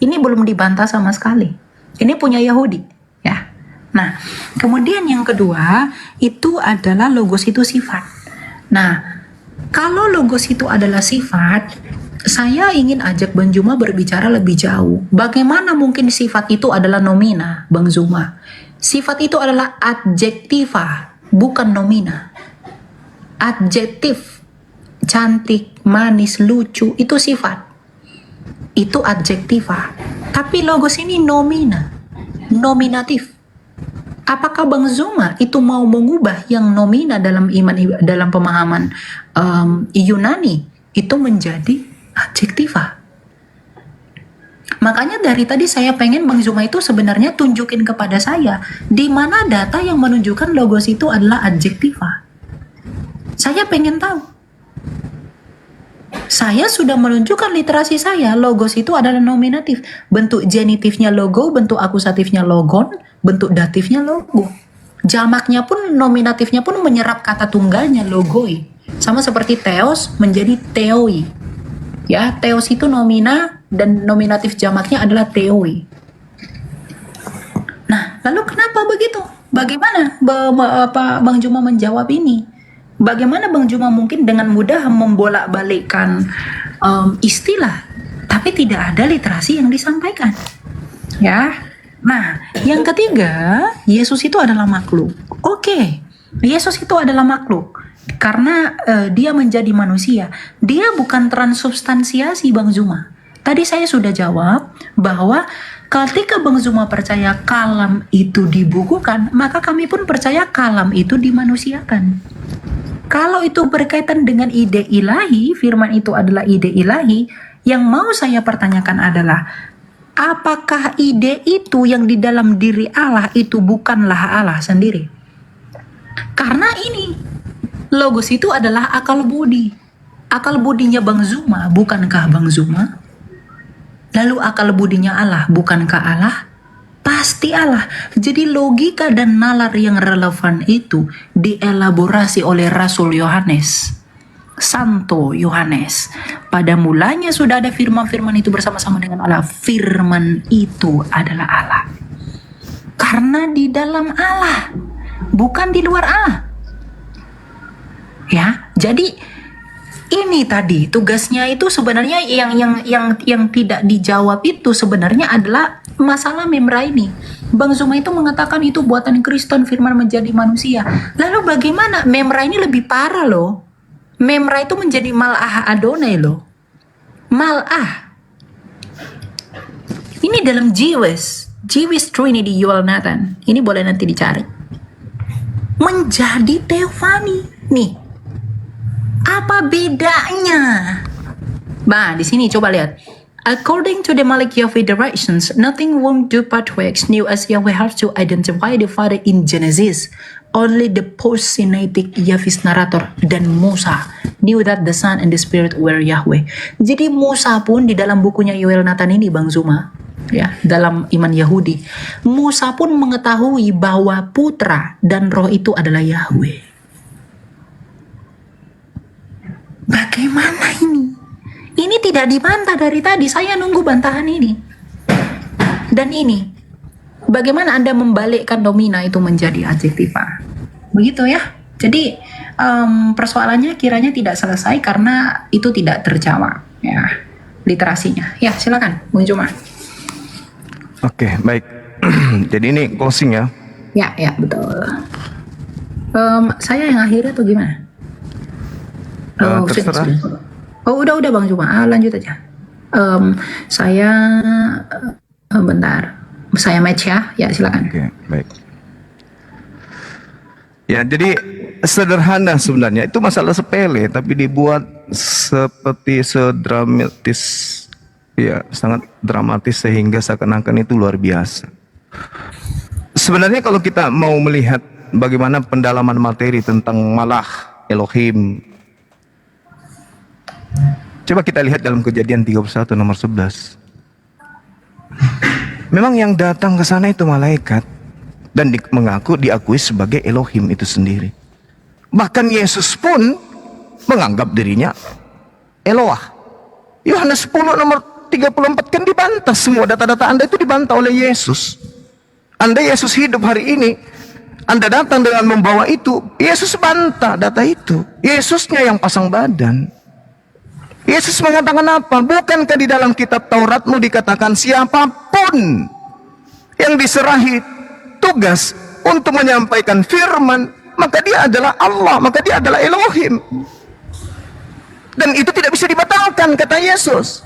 Ini belum dibantah sama sekali. Ini punya Yahudi, ya. Nah, kemudian yang kedua itu adalah logos itu sifat. Nah, kalau logos itu adalah sifat, saya ingin ajak Bang Zuma berbicara lebih jauh. Bagaimana mungkin sifat itu adalah nomina, Bang Zuma? Sifat itu adalah adjektiva, bukan nomina. Adjektif, cantik, manis, lucu, itu sifat. Itu adjektiva. Tapi logos ini nomina, nominatif. Apakah Bang Zuma itu mau mengubah yang nomina dalam iman, dalam pemahaman Yunani itu menjadi adjektiva? Makanya dari tadi saya pengen Bang Zuma itu sebenarnya tunjukin kepada saya di mana data yang menunjukkan logos itu adalah adjektiva. Saya pengen tahu. Saya sudah menunjukkan literasi saya, logos itu adalah nominatif. Bentuk genitifnya logo, bentuk akusatifnya logon, bentuk datifnya logo. Jamaknya pun, nominatifnya pun menyerap kata tunggalnya logoi. Sama seperti theos menjadi theoi. Ya, theos itu nomina dan nominatif jamaknya adalah theoi. Nah, lalu kenapa begitu? Bagaimana Bang Juma menjawab ini? Bagaimana Bang Juma mungkin dengan mudah membolak-balikkan istilah, tapi tidak ada literasi yang disampaikan, ya. Nah, yang ketiga, Yesus itu adalah makhluk. Oke, Yesus itu adalah makhluk karena dia menjadi manusia. Dia bukan transubstansiasi, Bang Zuma. Tadi saya sudah jawab bahwa ketika Bang Zuma percaya kalam itu dibukukan, maka kami pun percaya kalam itu dimanusiakan. Kalau itu berkaitan dengan ide ilahi, firman itu adalah ide ilahi, yang mau saya pertanyakan adalah, apakah ide itu yang di dalam diri Allah itu bukanlah Allah sendiri? Karena ini, logos itu adalah akal budi. Akal budinya Bang Zuma, bukankah Bang Zuma? Lalu akal budinya Allah, bukankah Allah? Pasti Allah. Jadi logika dan nalar yang relevan itu dielaborasi oleh Rasul Yohanes, Santo Yohanes. Pada mulanya sudah ada firman-firman itu bersama-sama dengan Allah. Firman itu adalah Allah. Karena di dalam Allah, bukan di luar Allah. Ya, jadi ini tadi tugasnya itu sebenarnya yang tidak dijawab itu sebenarnya adalah masalah memra ini. Bang Zuma itu mengatakan itu buatan Kristen, firman menjadi manusia. Lalu bagaimana? Memra ini lebih parah loh. Memra itu menjadi Mal'ah Adonai loh. Mal'ah. Ini dalam Jewish Trinity Yuval Nathan. Ini boleh nanti dicari. Menjadi Theophany. Nih. Apa bedanya? Bah, di sini coba lihat. According to the Malik Yahweh directions, nothing won't do but works new as Yahweh has to identify the Father in Genesis. Only the post-Sinaitic Yahweh's narrator dan Musa knew that the Son and the Spirit were Yahweh. Jadi Musa pun di dalam bukunya Yoel Nathan ini, Bang Zuma, ya, dalam iman Yahudi, Musa pun mengetahui bahwa putra dan roh itu adalah Yahweh. Bagaimana ini? Ini tidak dibantah dari tadi. Saya nunggu bantahan ini. Dan ini, bagaimana Anda membalikkan domina itu menjadi adjektiva? Begitu ya. Jadi persoalannya kiranya tidak selesai karena itu tidak terjawab. Ya, literasinya. Ya, silakan, Bung Juma. Oke, baik. Jadi ini closing ya. Ya, betul. Saya yang akhirnya atau gimana? Terserah. Oh, udah Bang Juma. Lanjut aja. Saya bentar. Saya match ya. Ya, silakan. Oke, baik. Ya, jadi sederhana sebenarnya. Itu masalah sepele, tapi dibuat seperti sedramatis, ya, sangat dramatis sehingga seakan-akan itu luar biasa. Sebenarnya kalau kita mau melihat bagaimana pendalaman materi tentang Malah, Elohim, coba kita lihat dalam Kejadian 31 nomor 11. Memang yang datang ke sana itu malaikat dan diakui sebagai Elohim itu sendiri. Bahkan Yesus pun menganggap dirinya Eloah. Yohanes 10 nomor 34 kan dibantah, semua data-data Anda itu dibantah oleh Yesus. Anda Yesus hidup hari ini, Anda datang dengan membawa itu, Yesus bantah data itu. Yesusnya yang pasang badan. Yesus mengatakan apa? Bukankah di dalam kitab Tauratmu dikatakan siapapun yang diserahi tugas untuk menyampaikan firman, maka dia adalah Allah, maka dia adalah Elohim. Dan itu tidak bisa dibatalkan, kata Yesus.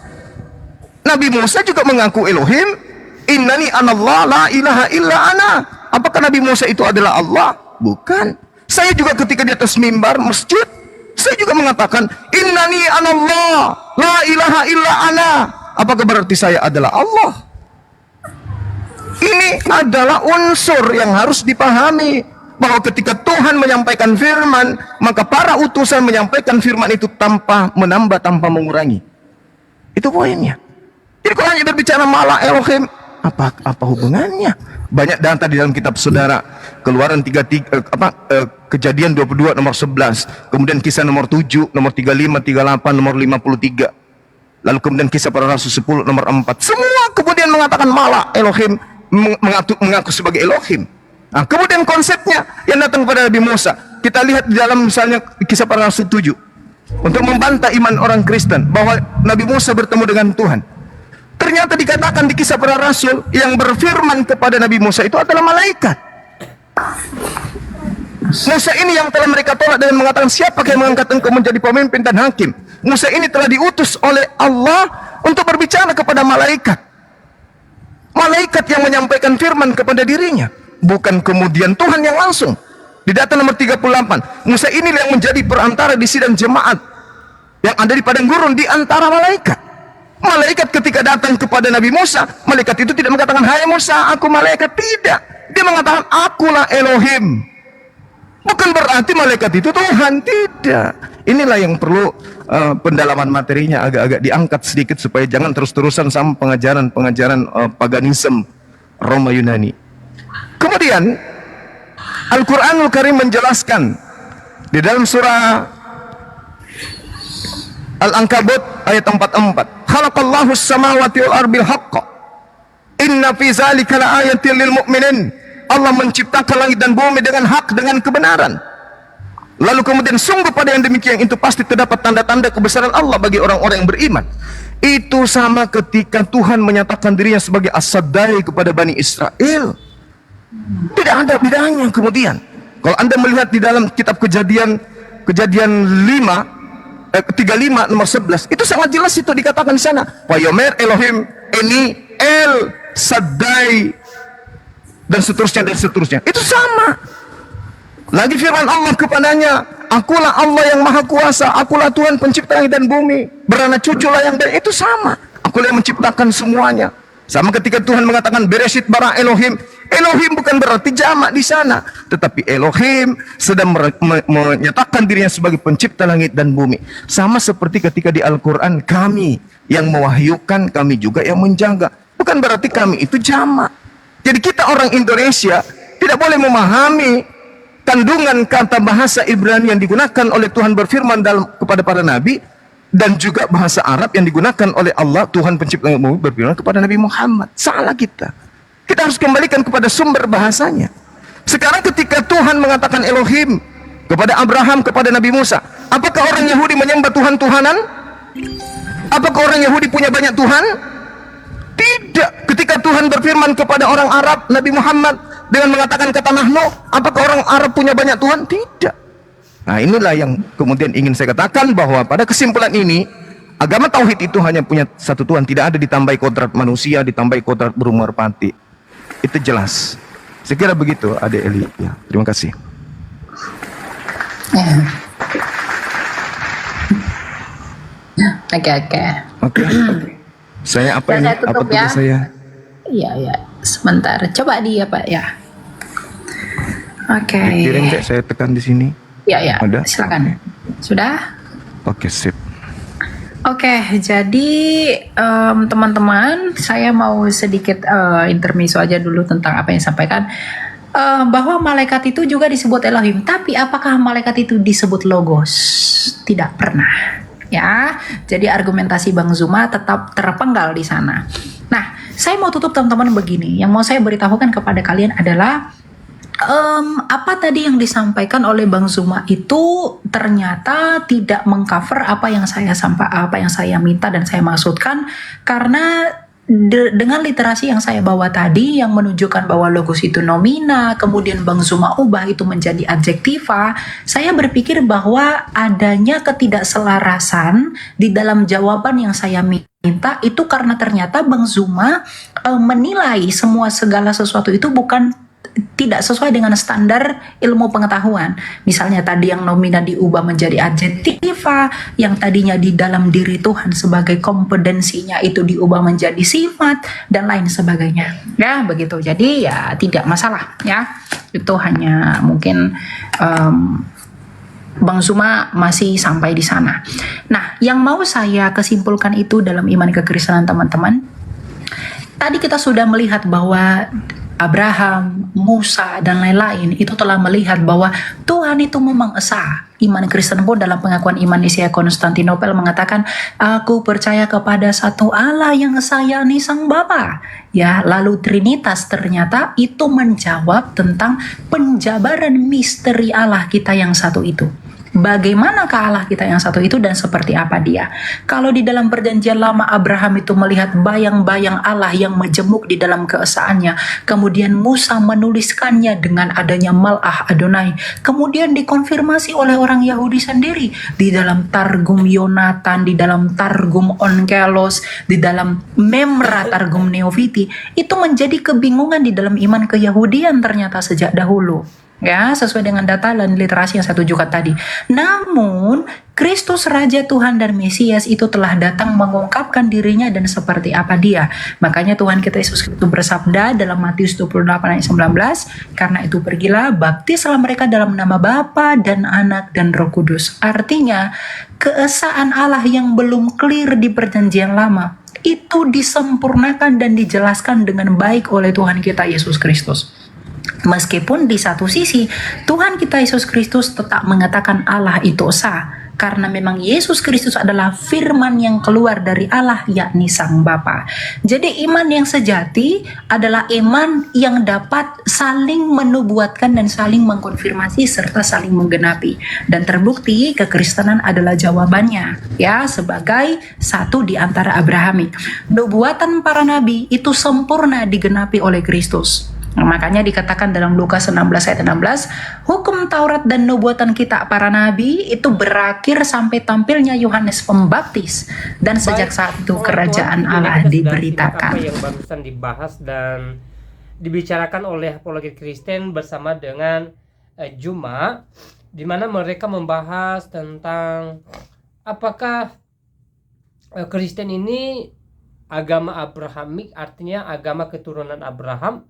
Nabi Musa juga mengaku Elohim. Innani anallah la ilaha illa ana. Apakah Nabi Musa itu adalah Allah? Bukan. Saya juga ketika di atas mimbar masjid, saya juga mengatakan innani anallah la ilaha illa ana. Apakah berarti saya adalah Allah? Ini adalah unsur yang harus dipahami, bahwa ketika Tuhan menyampaikan firman, maka para utusan menyampaikan firman itu tanpa menambah, tanpa mengurangi. Itu poinnya. Jadi kalau hanya berbicara malah Elohim, apa hubungannya? Banyak data di dalam kitab saudara. Keluaran 33 Kejadian 22 nomor 11, kemudian Kisah nomor 7, nomor 35, 38, nomor 53. Lalu kemudian Kisah Para Rasul 10 nomor 4. Semua kemudian mengatakan malah Elohim, mengaku sebagai Elohim. Nah, kemudian konsepnya yang datang kepada Nabi Musa, kita lihat di dalam misalnya Kisah Para Rasul 7, untuk membantah iman orang Kristen bahwa Nabi Musa bertemu dengan Tuhan. Ternyata dikatakan di Kisah Para Rasul yang berfirman kepada Nabi Musa itu adalah malaikat. Musa ini yang telah mereka tolak dengan mengatakan, siapa yang mengangkat engkau menjadi pemimpin dan hakim? Musa ini telah diutus oleh Allah untuk berbicara kepada malaikat. Malaikat yang menyampaikan firman kepada dirinya, bukan kemudian Tuhan yang langsung. Di data nomor 38, Musa inilah yang menjadi perantara di sidang jemaat yang ada di padang gurun di antara malaikat. Malaikat ketika datang kepada Nabi Musa, malaikat itu tidak mengatakan, hai Musa, aku malaikat. Tidak, dia mengatakan, akulah Elohim. Bukan berarti malaikat itu Tuhan, tidak. Inilah yang perlu pendalaman materinya agak-agak diangkat sedikit, supaya jangan terus-terusan sama pengajaran-pengajaran paganisme Roma Yunani. Kemudian Al-Quranul Karim menjelaskan di dalam surah Al-Ankabut ayat 44, khalaqallahu as-samawati wal ardi bil haqq, inna fi zalika laayatin lil mu'minin. Allah menciptakan langit dan bumi dengan hak, dengan kebenaran. Lalu kemudian sungguh pada yang demikian itu pasti terdapat tanda-tanda kebesaran Allah bagi orang-orang yang beriman. Itu sama ketika Tuhan menyatakan dirinya sebagai As-Saddai kepada Bani Israel. Tidak ada bedanya. Kemudian kalau Anda melihat di dalam kitab Kejadian 35 nomor 11, itu sangat jelas, itu dikatakan di sana, Wayomer Elohim ini El Saddai, dan seterusnya. Itu sama. Lagi firman Allah kepadanya, akulah Allah yang maha kuasa, akulah Tuhan pencipta langit dan bumi, beranak cuculah yang baik. Itu sama, akulah yang menciptakan semuanya. Sama ketika Tuhan mengatakan Bereshit bara Elohim, Elohim bukan berarti jamak di sana, tetapi Elohim sedang menyatakan dirinya sebagai pencipta langit dan bumi. Sama seperti ketika di Al-Quran, kami yang mewahyukan, kami juga yang menjaga. Bukan berarti kami itu jamak. Jadi kita orang Indonesia tidak boleh memahami kandungan kata bahasa Ibrani yang digunakan oleh Tuhan berfirman kepada para nabi, dan juga bahasa Arab yang digunakan oleh Allah, Tuhan pencipta langit dan bumi, berfirman kepada Nabi Muhammad. Salah kita. Kita harus kembalikan kepada sumber bahasanya. Sekarang ketika Tuhan mengatakan Elohim kepada Abraham, kepada Nabi Musa, apakah orang Yahudi menyembah Tuhan-Tuhanan? Apakah orang Yahudi punya banyak Tuhan? Tidak. Ketika Tuhan berfirman kepada orang Arab, Nabi Muhammad dengan mengatakan kata Nahnu, apakah orang Arab punya banyak Tuhan? Tidak. Nah, inilah yang kemudian ingin saya katakan, bahwa pada kesimpulan ini, agama Tauhid itu hanya punya satu Tuhan, tidak ada ditambahi kodrat manusia, ditambahi kodrat burung merpati. Itu jelas. Saya kira begitu, Adik Eli. Ya, terima kasih. Oke. Saya apa ini? Apa tugas saya? Iya. Sebentar. Coba dia, Pak, ya. Oke. Kirim deh, saya tekan di sini. Ya. Ada? Silakan. Sudah? Oke, sip. Oke, jadi teman-teman, saya mau sedikit intermezzo aja dulu tentang apa yang disampaikan, bahwa malaikat itu juga disebut Elohim. Tapi apakah malaikat itu disebut Logos? Tidak pernah. Ya, jadi argumentasi Bang Zuma tetap terpenggal di sana. Nah, saya mau tutup teman-teman begini. Yang mau saya beritahukan kepada kalian adalah apa tadi yang disampaikan oleh Bang Zuma itu ternyata tidak mengcover apa yang saya minta dan saya maksudkan, karena dengan literasi yang saya bawa tadi yang menunjukkan bahwa logos itu nomina, kemudian Bang Zuma ubah itu menjadi adjektiva, saya berpikir bahwa adanya ketidakselarasan di dalam jawaban yang saya minta itu karena ternyata Bang Zuma menilai segala sesuatu itu bukan tidak sesuai dengan standar ilmu pengetahuan. Misalnya tadi yang nomina diubah menjadi adjektiva, yang tadinya di dalam diri Tuhan sebagai kompetensinya itu diubah menjadi sifat dan lain sebagainya. Ya, begitu. Jadi ya tidak masalah ya. Itu hanya mungkin Bang Zuma masih sampai di sana. Nah, yang mau saya kesimpulkan itu dalam iman kekristenan teman-teman. Tadi kita sudah melihat bahwa Abraham, Musa, dan lain-lain itu telah melihat bahwa Tuhan itu memang esa. Iman Kristen pun dalam pengakuan iman Nisia Konstantinopel mengatakan, aku percaya kepada satu Allah yang esa, yakni Sang Bapa. Ya, lalu Trinitas ternyata itu menjawab tentang penjabaran misteri Allah kita yang satu itu. Bagaimanakah Allah kita yang satu itu dan seperti apa dia? Kalau di dalam perjanjian lama Abraham itu melihat bayang-bayang Allah yang majemuk di dalam keesaannya, kemudian Musa menuliskannya dengan adanya Malah Adonai, kemudian dikonfirmasi oleh orang Yahudi sendiri di dalam Targum Yonatan, di dalam Targum Onkelos, di dalam Memra Targum Neofiti, itu menjadi kebingungan di dalam iman keyahudian ternyata sejak dahulu. Ya, sesuai dengan data dan literasi yang saya tunjukkan tadi. Namun, Kristus Raja Tuhan dan Mesias itu telah datang mengungkapkan dirinya dan seperti apa dia. Makanya Tuhan kita Yesus Kristus bersabda dalam Matius 28 ayat 19, karena itu pergilah, baptislah mereka dalam nama Bapa dan Anak dan Roh Kudus. Artinya, keesaan Allah yang belum clear di perjanjian lama, itu disempurnakan dan dijelaskan dengan baik oleh Tuhan kita Yesus Kristus. Meskipun di satu sisi Tuhan kita Yesus Kristus tetap mengatakan Allah itu esa, karena memang Yesus Kristus adalah firman yang keluar dari Allah, yakni Sang Bapa. Jadi iman yang sejati adalah iman yang dapat saling menubuatkan dan saling mengkonfirmasi serta saling menggenapi. Dan terbukti kekristenan adalah jawabannya, ya, sebagai satu di antara Abrahamik. Nubuatan para nabi itu sempurna digenapi oleh Kristus. Nah, makanya dikatakan dalam Lukas 16 ayat 16, hukum Taurat dan nubuatan kita para nabi itu berakhir sampai tampilnya Yohanes Pembaptis, dan sejak saat itu kerajaan Allah diberitakan. Apa yang barusan dibahas dan dibicarakan oleh apologet Kristen bersama dengan Juma, di mana mereka membahas tentang apakah Kristen ini agama Abrahamik, artinya agama keturunan Abraham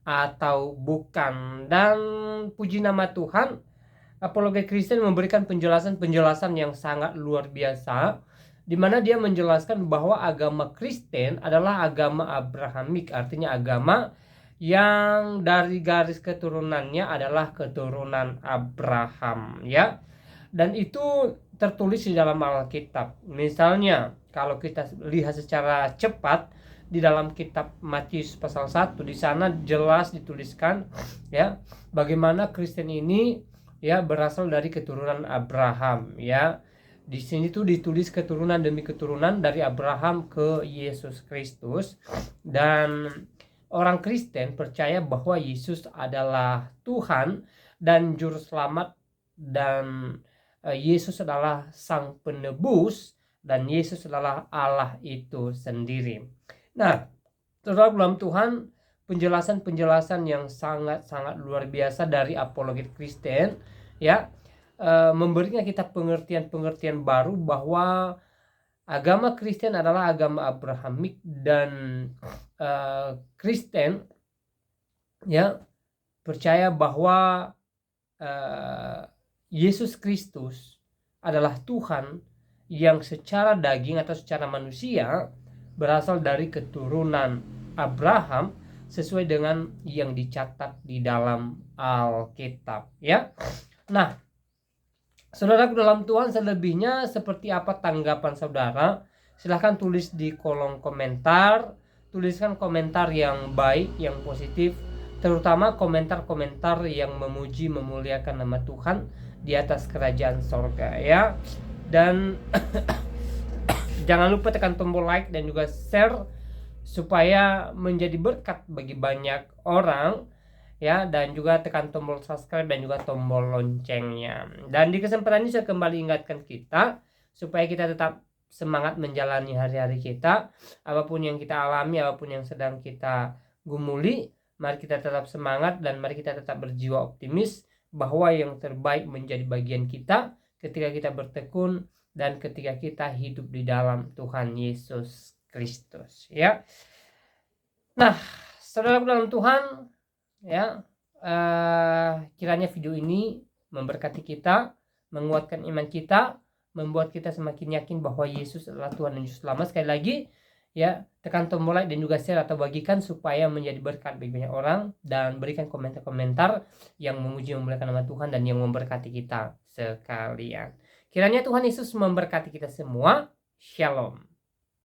atau bukan. Dan puji nama Tuhan, apologet Kristen memberikan penjelasan yang sangat luar biasa, di mana dia menjelaskan bahwa agama Kristen adalah agama Abrahamik, artinya agama yang dari garis keturunannya adalah keturunan Abraham, ya. Dan itu tertulis di dalam Alkitab. Misalnya kalau kita lihat secara cepat di dalam kitab Matius pasal 1, di sana jelas dituliskan, ya, bagaimana Kristen ini, ya, berasal dari keturunan Abraham, ya. Di sini tuh ditulis keturunan demi keturunan dari Abraham ke Yesus Kristus. Dan orang Kristen percaya bahwa Yesus adalah Tuhan dan juru selamat, dan Yesus adalah sang penebus, dan Yesus adalah Allah itu sendiri. Nah, saudara dalam Tuhan, penjelasan yang sangat luar biasa dari apologet Kristen, ya, memberikan kita pengertian baru bahwa agama Kristen adalah agama Abrahamik, dan Kristen, ya, percaya bahwa Yesus Kristus adalah Tuhan yang secara daging atau secara manusia berasal dari keturunan Abraham sesuai dengan yang dicatat di dalam Alkitab, ya. Nah, saudaraku dalam Tuhan, selebihnya seperti apa tanggapan saudara? Silahkan tulis di kolom komentar. Tuliskan komentar yang baik, yang positif, terutama komentar-komentar yang memuji memuliakan nama Tuhan di atas kerajaan sorga, ya. Dan jangan lupa tekan tombol like dan juga share supaya menjadi berkat bagi banyak orang, ya, dan juga tekan tombol subscribe dan juga tombol loncengnya. Dan di kesempatan ini saya kembali ingatkan kita supaya kita tetap semangat menjalani hari-hari kita, apapun yang kita alami, apapun yang sedang kita gumuli, Mari kita tetap semangat dan mari kita tetap berjiwa optimis bahwa yang terbaik menjadi bagian kita ketika kita bertekun dan ketika kita hidup di dalam Tuhan Yesus Kristus, ya. Nah, saudara dalam Tuhan, ya, kiranya video ini memberkati kita, menguatkan iman kita, membuat kita semakin yakin bahwa Yesus adalah Tuhan dan Juru Selamat. Sekali lagi, ya, tekan tombol like dan juga share atau bagikan supaya menjadi berkat bagi banyak orang, dan berikan komentar-komentar yang memuji memuliakan nama Tuhan dan yang memberkati kita sekalian. Kiranya Tuhan Yesus memberkati kita semua. Shalom.